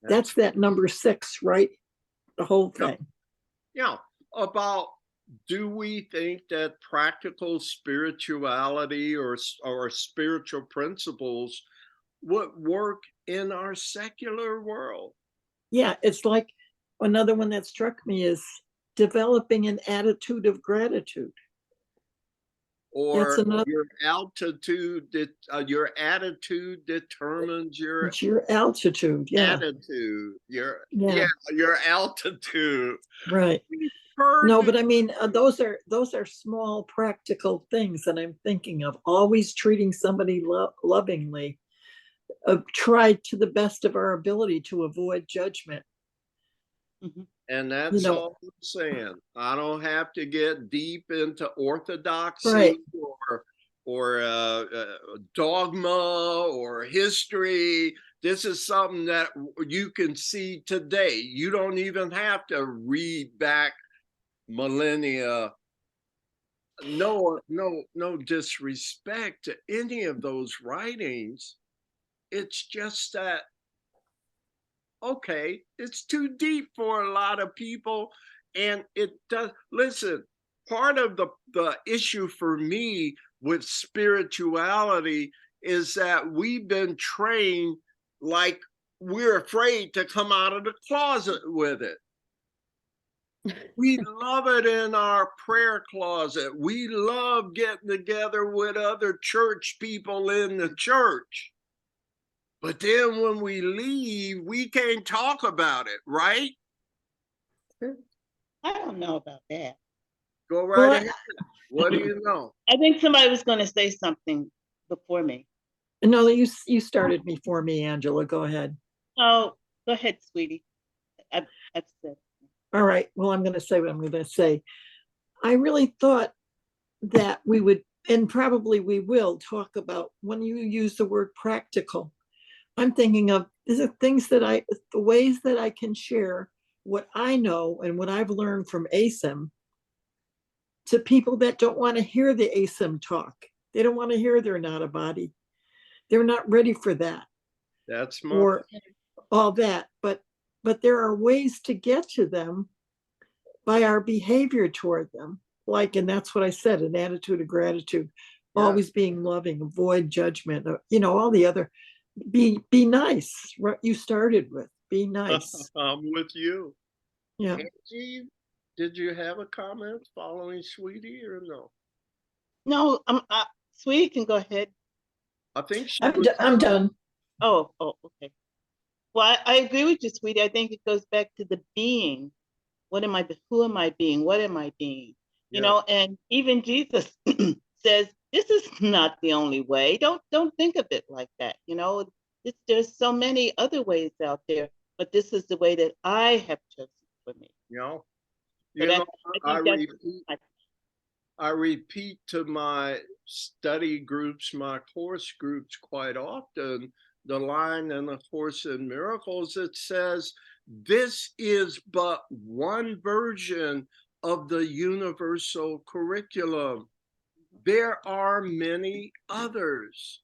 That's that number 6, right? The whole thing. Yeah. About, do we think that practical spirituality or spiritual principles would work in our secular world? Yeah, it's like another one that struck me is developing an attitude of gratitude. Or another, your altitude, your attitude determines your it's your altitude. Yeah, attitude. Your yeah, your altitude. right. Heard No, it. but I mean, those are small practical things that I'm thinking of. Always treating somebody lovingly. Try to the best of our ability to avoid judgment. And that's You know, all I'm saying. I don't have to get deep into orthodoxy right. or dogma or history. This is something that you can see today. You don't even have to read back millennia. No disrespect to any of those writings. It's just that, okay, it's too deep for a lot of people. And it does, listen, part of the issue for me with spirituality is that we've been trained like we're afraid to come out of the closet with it. We love it in our prayer closet. We love getting together with other church people in the church. But then when we leave, we can't talk about it, right? I don't know about that. Go right ahead. What do you know? I think somebody was going to say something before me. No, you started before me, Angela. Go ahead. Oh, go ahead, sweetie. I've said. All right. Well, I'm going to say what I'm going to say. I really thought that we would, and probably we will, talk about when you use the word practical. I'm thinking of the ways that I can share what I know and what I've learned from ACIM to people that don't want to hear the ACIM talk. They don't want to hear they're not a body. They're not ready for that. That's my or all that. But there are ways to get to them by our behavior toward them. Like, and that's what I said, an attitude of gratitude, always being loving, avoid judgment, all the other, be nice. What you started with, be nice. I'm with you. Yeah. Angie, did you have a comment following Sweetie or no? No, Sweetie can go ahead. I think she I'm done. Oh, okay. Well, I agree with you, Sweetie. I think it goes back to the being. What am I? Who am I being? What am I being? You know, and even Jesus says, this is not the only way. Don't think of it like that. You know, there's so many other ways out there, but this is the way that I have chosen for me. I repeat to my study groups, my course groups quite often, the line in the Course in Miracles that says, this is but one version of the universal curriculum. There are many others.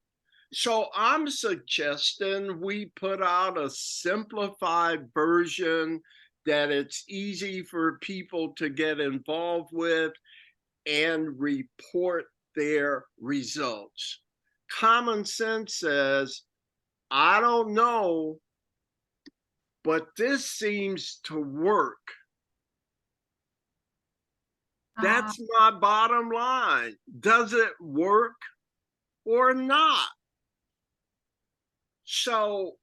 So I'm suggesting we put out a simplified version that it's easy for people to get involved with and report their results. Common sense says, I don't know, but this seems to work. That's my bottom line. Does it work or not? So,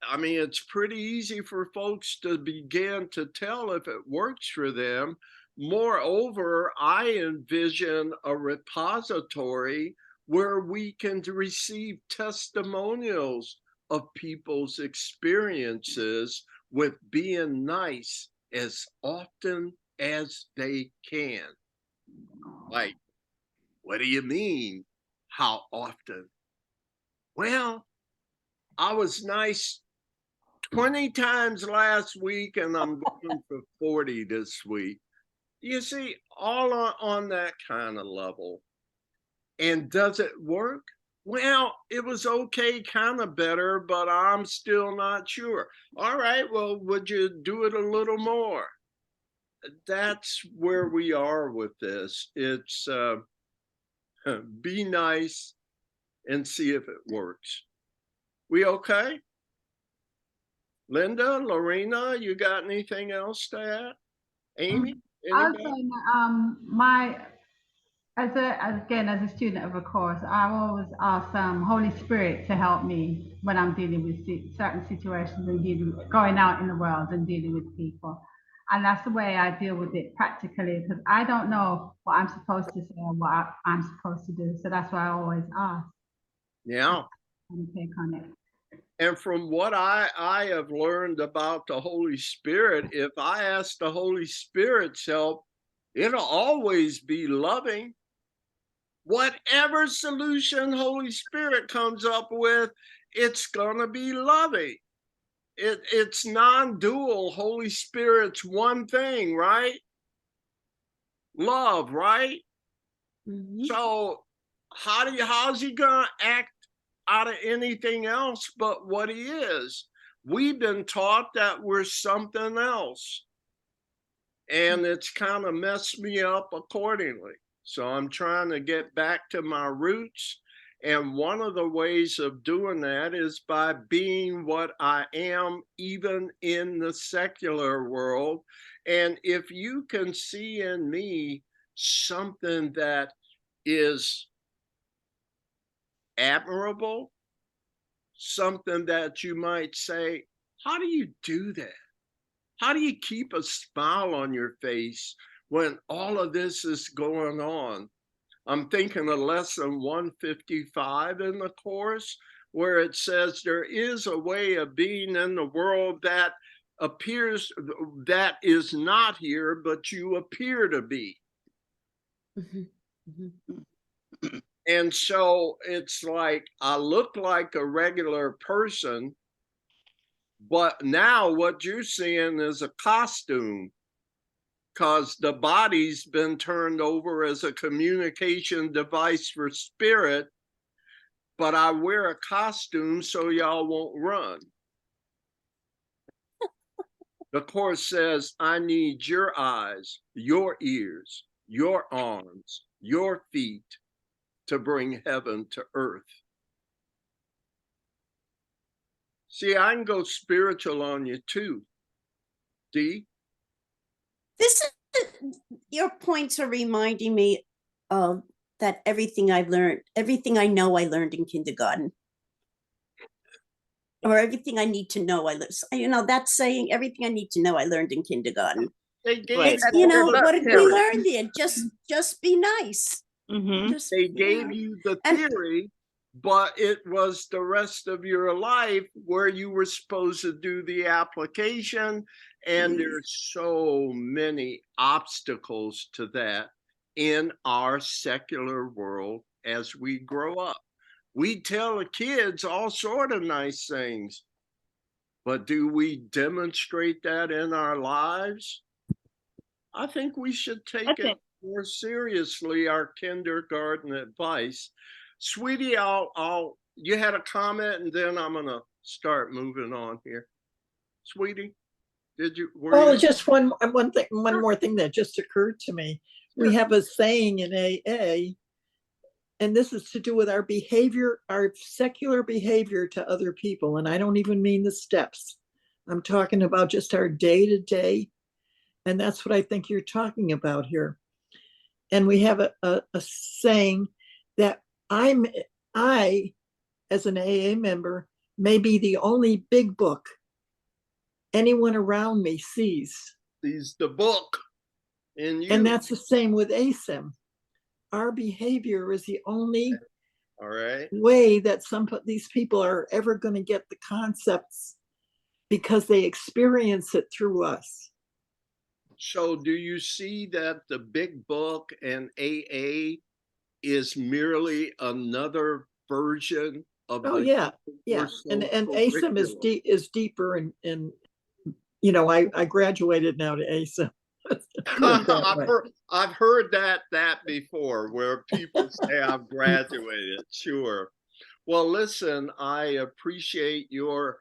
I mean, it's pretty easy for folks to begin to tell if it works for them. Moreover, I envision a repository where we can receive testimonials of people's experiences with being nice as often as they can. Like, what do you mean? How often? Well, I was nice 20 times last week and I'm going for 40 this week. You see, all on that kind of level. And does it work? Well, it was okay, kind of better, but I'm still not sure. All right, well, would you do it a little more? That's where we are with this. It's be nice and see if it works. We okay? Linda, Lorena, you got anything else to add? Amy? I was Anybody? saying, as a student of a course, I always ask Holy Spirit to help me when I'm dealing with certain situations and going out in the world and dealing with people. And that's the way I deal with it practically, because I don't know what I'm supposed to say or what I'm supposed to do. So that's why I always ask Yeah. and take on it. And from what I have learned about the Holy Spirit, if I ask the Holy Spirit's help, it'll always be loving. Whatever solution Holy Spirit comes up with, it's gonna be loving. It's non-dual. Holy Spirit's one thing, right? Love, right? Mhm. So how's he gonna act out of anything else but what he is? We've been taught that we're something else, and it's kind of messed me up accordingly. So I'm trying to get back to my roots, and one of the ways of doing that is by being what I am, even in the secular world. And if you can see in me something that is admirable, something that you might say, how do you do that? How do you keep a smile on your face when all of this is going on? I'm thinking of lesson 155 in the course, where it says there is a way of being in the world that appears, that is not here, but you appear to be. Mhm. Mhm. And so it's like I look like a regular person, but now what you're seeing is a costume, because the body's been turned over as a communication device for spirit, but I wear a costume so y'all won't run. The course says, I need your eyes, your ears, your arms, your feet to bring heaven to earth. See, I can go spiritual on you too, D. This is, your points are reminding me of that everything I've learned, everything I know I learned in kindergarten. Or everything I need to know, I learned. You know, that's saying everything I need to know I learned in kindergarten. They gave Right. you You know, all the what did we theory. learn there? Just be nice. Mm-hmm. Just, They you gave know. you the And- theory, but it was the rest of your life where you were supposed to do the application. And there's so many obstacles to that in our secular world as we grow up. We tell the kids all sort of nice things, but do we demonstrate that in our lives? I think we should take it more seriously, our kindergarten advice. Sweetie, you had a comment and then I'm gonna start moving on here. Sweetie, were Oh, you? just one thing, one more thing that just occurred to me. We have a saying in AA, and this is to do with our behavior, our secular behavior to other people. And I don't even mean the steps. I'm talking about just our day to day. And that's what I think you're talking about here. And we have a saying that I, as an AA member, may be the only big book anyone around me sees. Sees the book in you. And that's the same with ACIM. Our behavior is the only All right. way that these people are ever going to get the concepts because they experience it through us. So do you see that the big book and AA is merely another version of Oh the yeah, yeah. And ACIM is curriculum? is deeper, and you know, I graduated now to ACIM. Put it that way. I've heard that before, where people say I've graduated. Sure. Well, listen, I appreciate your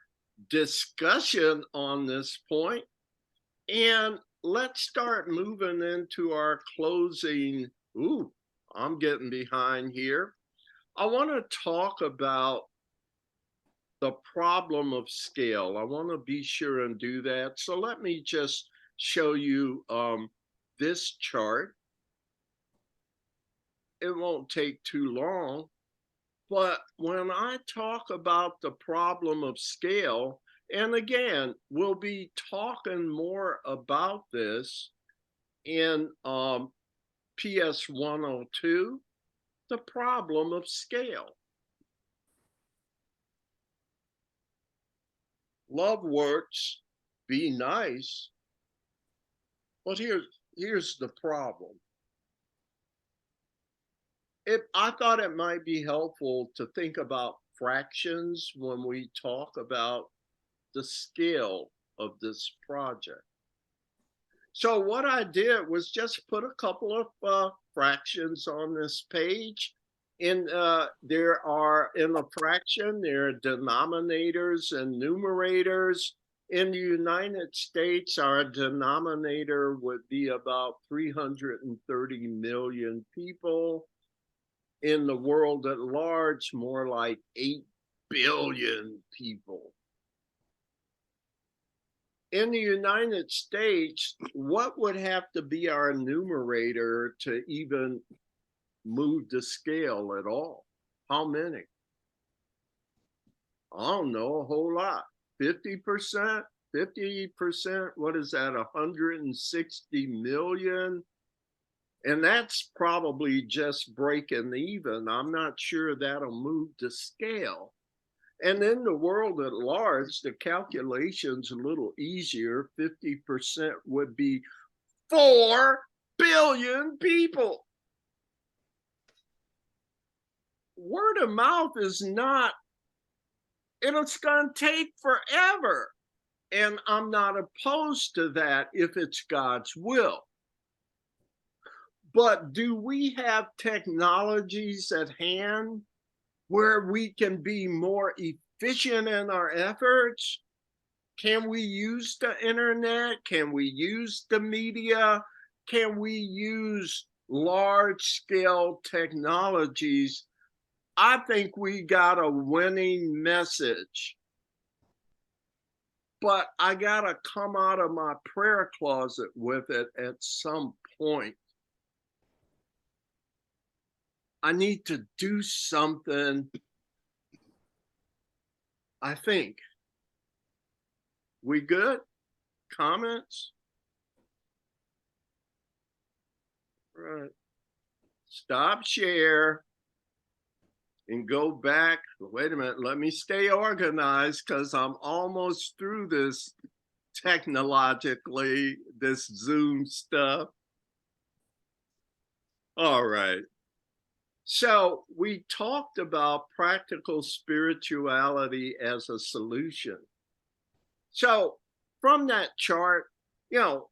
discussion on this point, and let's start moving into our closing. Ooh, I'm getting behind here. I want to talk about the problem of scale. I want to be sure and do that. So let me just show you this chart. It won't take too long. But when I talk about the problem of scale, and again, we'll be talking more about this in PS 102, the problem of scale. Love works, be nice, but here's the problem. I thought it might be helpful to think about fractions when we talk about the scale of this project. So what I did was just put a couple of fractions on this page. And there are, in a fraction, there are denominators and numerators. In the United States, our denominator would be about 330 million people. In the world at large, more like 8 billion people. In the United States, what would have to be our numerator to even move the scale at all? How many? I don't know, a whole lot. 50%? 50%? What is that? 160 million? And that's probably just breaking even. I'm not sure that'll move the scale. And in the world at large, the calculation's a little easier. 50% would be 4 billion people. Word of mouth is not, it's going to take forever. And I'm not opposed to that if it's God's will. But do we have technologies at hand where we can be more efficient in our efforts? Can we use the internet? Can we use the media? Can we use large-scale technologies? I think we got a winning message. But I got to come out of my prayer closet with it at some point. I need to do something, I think. We good? Comments? Right. Stop share and go back. Wait a minute, let me stay organized because I'm almost through this technologically, this Zoom stuff. All right. So we talked about practical spirituality as a solution. So from that chart, you know,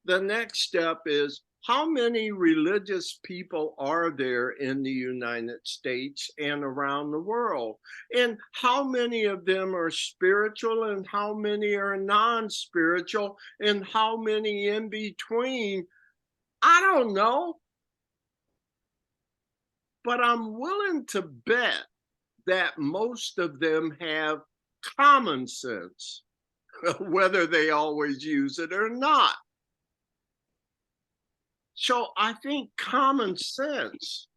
the next step is, how many religious people are there in the United States and around the world? And how many of them are spiritual and how many are non-spiritual and how many in between? I don't know. But I'm willing to bet that most of them have common sense, whether they always use it or not. So I think common sense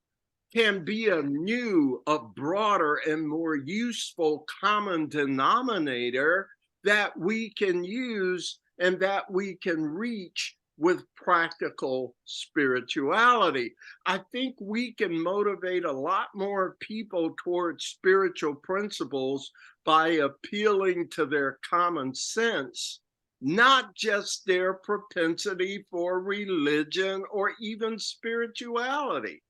can be a new, a broader, and more useful common denominator that we can use and that we can reach with practical spirituality. I think we can motivate a lot more people towards spiritual principles by appealing to their common sense, not just their propensity for religion or even spirituality.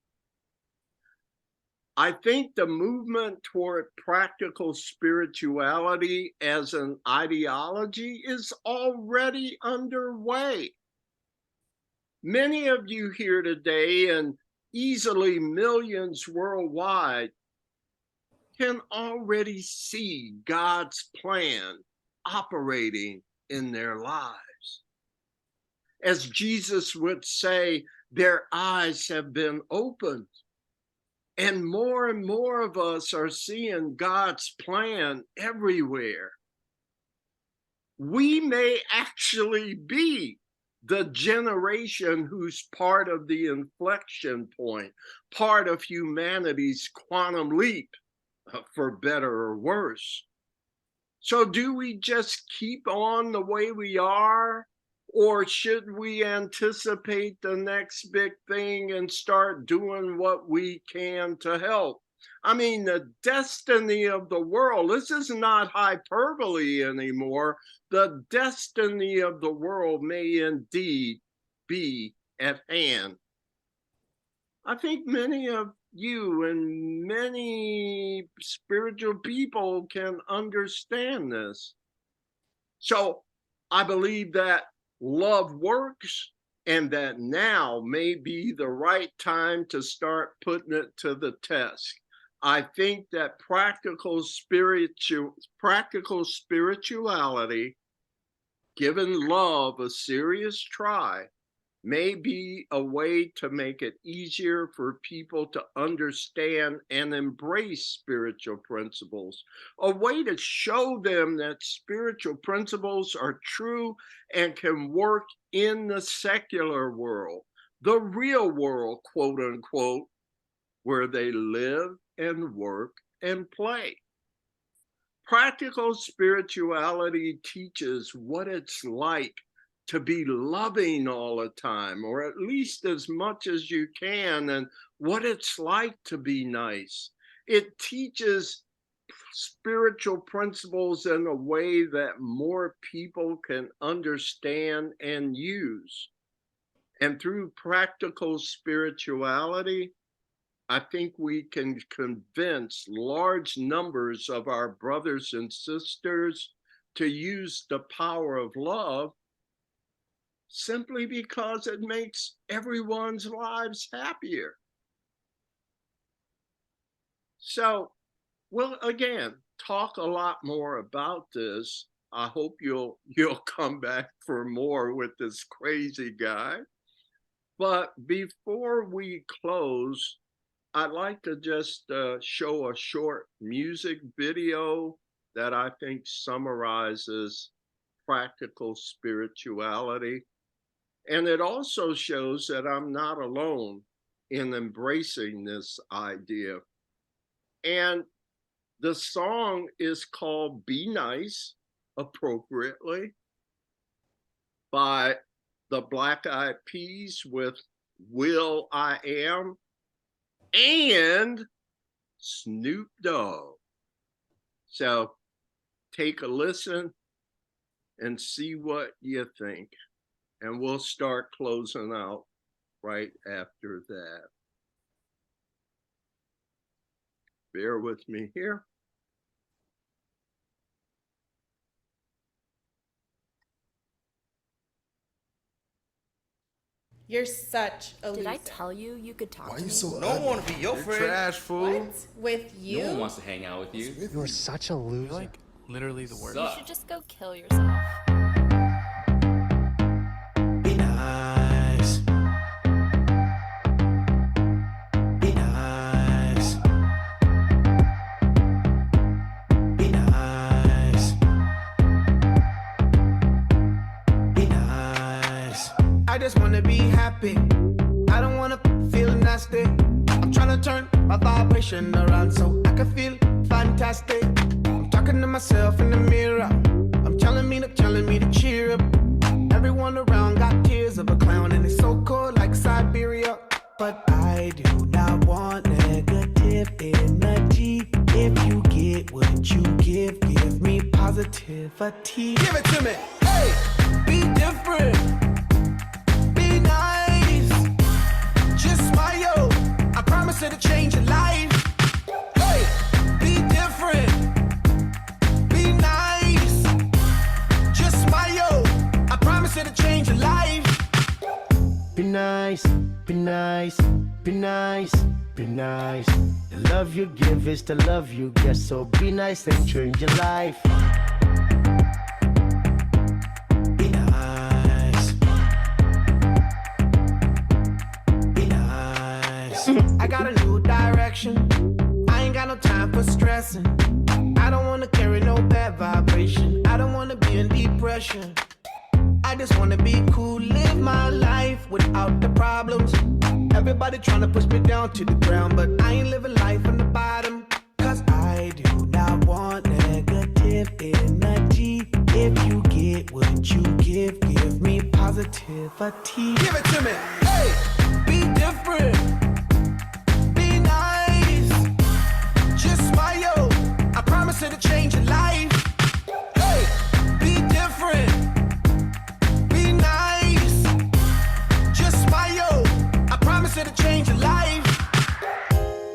I think the movement toward practical spirituality as an ideology is already underway. Many of you here today, and easily millions worldwide, can already see God's plan operating in their lives. As Jesus would say, their eyes have been opened. And more of us are seeing God's plan everywhere. We may actually be the generation who's part of the inflection point, part of humanity's quantum leap, for better or worse. So do we just keep on the way we are? Or should we anticipate the next big thing and start doing what we can to help? I mean, the destiny of the world, this is not hyperbole anymore. The destiny of the world may indeed be at hand. I think many of you and many spiritual people can understand this. So I believe that love works, and that now may be the right time to start putting it to the test. I think that practical spirituality, given love a serious try, may be a way to make it easier for people to understand and embrace spiritual principles, a way to show them that spiritual principles are true and can work in the secular world, the real world, quote unquote, where they live and work and play. Practical spirituality teaches what it's like to be loving all the time, or at least as much as you can, and what it's like to be nice. It teaches spiritual principles in a way that more people can understand and use. And through practical spirituality, I think we can convince large numbers of our brothers and sisters to use the power of love, simply because it makes everyone's lives happier. So we'll again talk a lot more about this. I hope you'll come back for more with this crazy guy. But before we close, I'd like to just show a short music video that I think summarizes practical spirituality. And it also shows that I'm not alone in embracing this idea. And the song is called Be Nice, appropriately, by the Black Eyed Peas with Will I Am and Snoop Dogg. So take a listen and see what you think. And we'll start closing out right after that. Bear with me here. You're such a loser. Did I tell you you could talk Why to you me? so No ugly? one want to be your You're friend. trash, fool. What? With you? No one wants to hang out with you. With You're you. such a loser. You're like literally the worst. You should just go kill yourself. Be nice. Be nice. Be nice. Be nice. I just wanna be happy. I don't wanna feel nasty. I'm trying to turn my vibration around so I can feel fantastic. I'm talking to myself in the mirror. I'm telling me to cheer up. Everyone around got tears of a clown. but I do not want negative energy. If you get what you give me positivity. Give it to me. Hey, be different. Be nice. Just smile. I promise it'll change your life. Hey, be different. Be nice. Just smile. I promise it'll change your life. Be nice, be nice, be nice, be nice. The love you give is the love you get, so be nice and change your life. Be nice. Be nice. I got a new direction. I ain't got no time for stressing. I don't wanna carry no bad vibration. I don't wanna be in depression. I just wanna be cool, live my life without the problems. Everybody trying to push me down to the ground, but I ain't living life on the bottom. Cause I do not want negative energy. If you get what you give me positivity. Give it to me. Hey, be different. Be nice. Just smile. I promise it'll change your life. Hey, be different. Be nice. Just smile. I promise it'll change your life.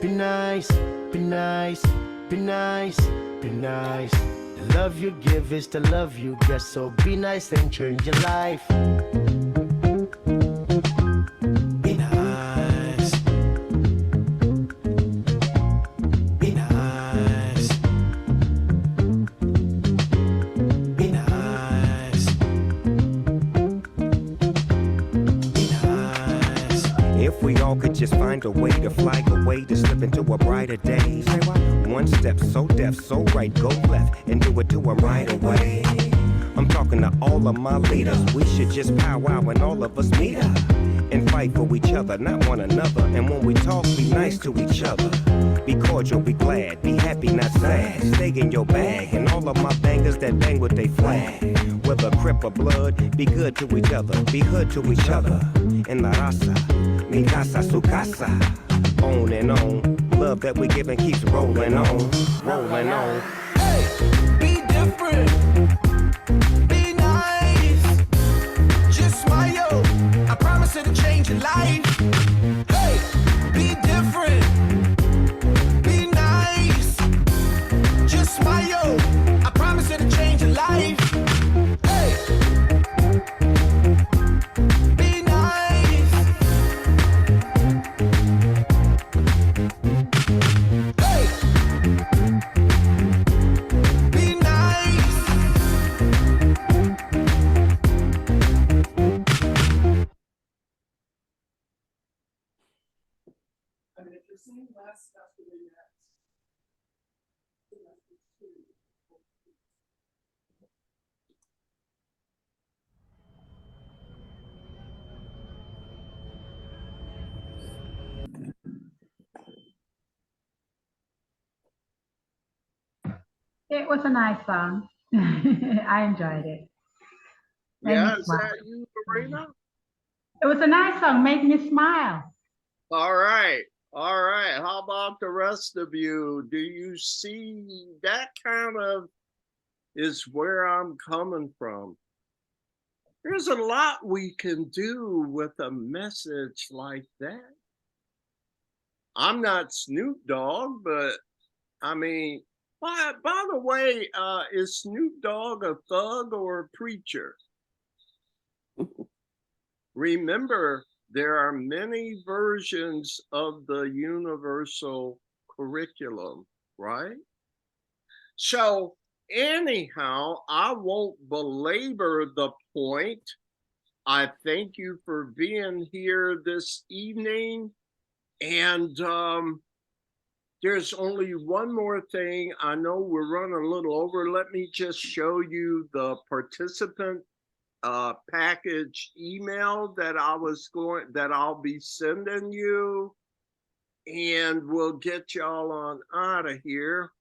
Be nice, be nice, be nice, be nice. The love you give is the love you get, so be nice and change your life. Be nice. Be nice. Be nice. Be nice. If we all could just find a way to fly away, to slip into a brighter day. One step so deaf, so right, go left, and do it to 'em right away. I'm talking to all of my leaders. We should just powwow and all of us meet up and fight for each other, not one another. And when we talk, be nice to each other. Be cordial, be glad, be happy, not sad. Stay in your bag, and all of my bangers that bang with they flag. Whether crip or blood, be good to each other, be hood to each other. En la raza, mi casa, su casa. On and on, love that we give and keeps rolling on, rolling on. Hey, be different. Be nice. Just smile. I promise it'll change your life. Hey, be different. Be nice. Just smile. I promise it'll change your life. Hey, be nice. Hey, be nice. It was a nice song. I enjoyed it. Made Yeah, me is smile. that you, Marina? It was a nice song, made me smile. All right. All right. How about the rest of you? Do you see that kind of is where I'm coming from? There's a lot we can do with a message like that. I'm not Snoop Dogg, but I mean, by the way, is Snoop Dogg a thug or a preacher? Remember, there are many versions of the universal curriculum, right? So anyhow, I won't belabor the point. I thank you for being here this evening. And there's only one more thing. I know we're running a little over. Let me just show you the participant package email that I'll be sending you, and we'll get y'all on out of here.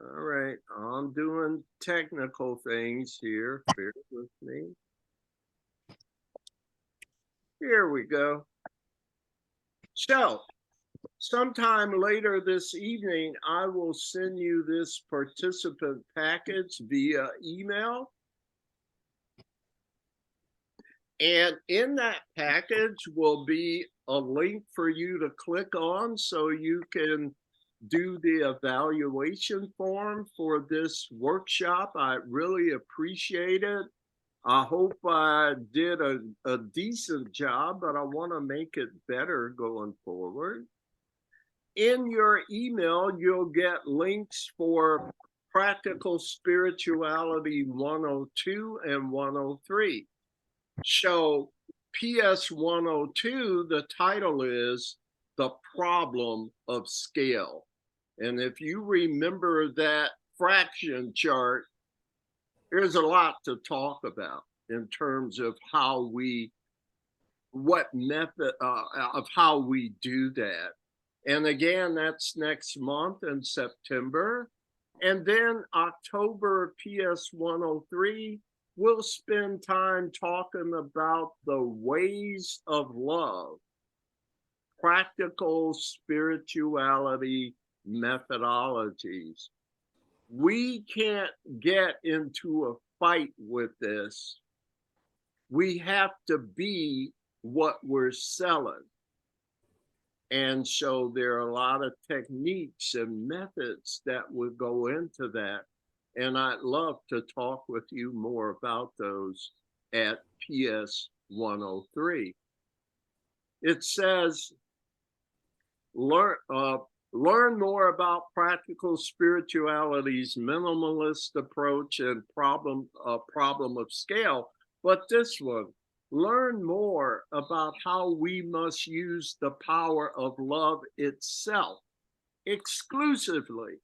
All right, I'm doing technical things here. Bear with me. Here we go. So sometime later this evening, I will send you this participant package via email. And in that package will be a link for you to click on so you can do the evaluation form for this workshop. I really appreciate it. I hope I did a decent job, but I want to make it better going forward. In your email, you'll get links for Practical Spirituality 102 and 103. So PS 102, the title is The Problem of Scale. And if you remember that fraction chart, there's a lot to talk about in terms of how we, what method of how we do that. And again, that's next month in September. And then October PS 103, we'll spend time talking about the ways of love, practical spirituality methodologies. We can't get into a fight with this. We have to be what we're selling. And so there are a lot of techniques and methods that would go into that. And I'd love to talk with you more about those at PS 103. It says, learn more about practical spirituality's minimalist approach and problem of scale. But this one, learn more about how we must use the power of love itself exclusively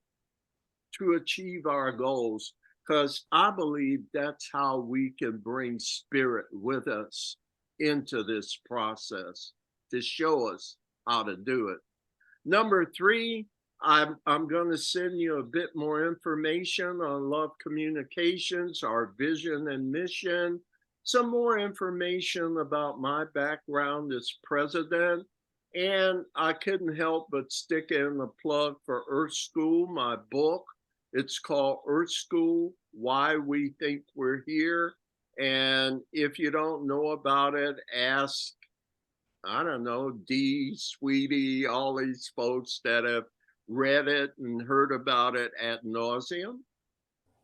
to achieve our goals, because I believe that's how we can bring spirit with us into this process to show us how to do it. Number 3, I'm going to send you a bit more information on love communications, our vision and mission, some more information about my background as president. And I couldn't help but stick in the plug for Earth School, my book. It's called Earth School, Why We Think We're Here. And if you don't know about it, ask, I don't know, Dee, Sweetie, all these folks that have read it and heard about it ad nauseum.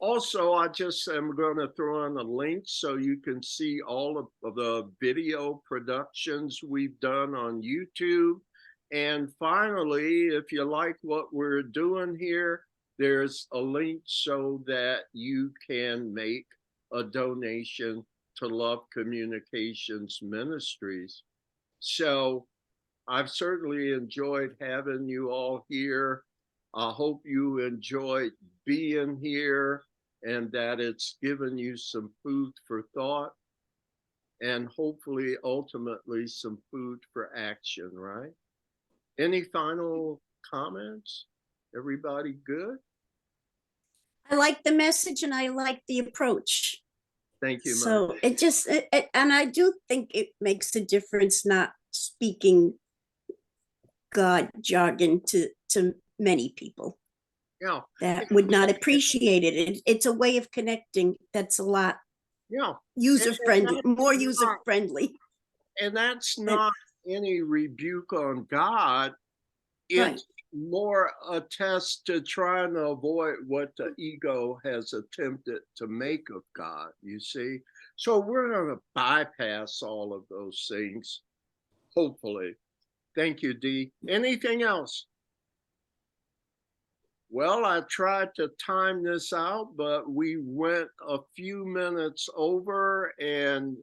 Also, I just am going to throw in a link so you can see all of the video productions we've done on YouTube. And finally, if you like what we're doing here, there's a link so that you can make a donation to Love Communications Ministries. So I've certainly enjoyed having you all here. I hope you enjoyed being here and that it's given you some food for thought and hopefully ultimately some food for action, right? Any final comments? Everybody good? I like the message and I like the approach. Thank you, So Mike. it just, and I do think it makes a difference not speaking God jargon to many people Yeah, that would not appreciate it. It's a way of connecting that's a lot yeah. user friendly, And more that's user not- friendly. And that's not any rebuke on God. It's more a test to trying to avoid what the ego has attempted to make of God, you see? So we're going to bypass all of those things, hopefully. Thank you, Dee. Anything else? Well, I tried to time this out, but we went a few minutes over, and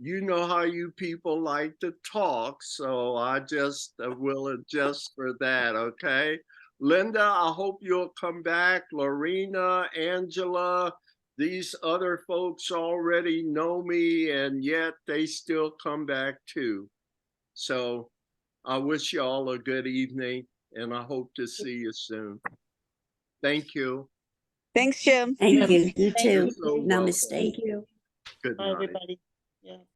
you know how you people like to talk, so I just will adjust for that, okay? Linda, I hope you'll come back. Lorena, Angela, these other folks already know me, and yet they still come back too. So I wish you all a good evening, and I hope to see you soon. Thank you. Thanks, Jim. Thank you. You You're too. so welcome. Namaste. Thank you. Good Bye, night. everybody. Yeah.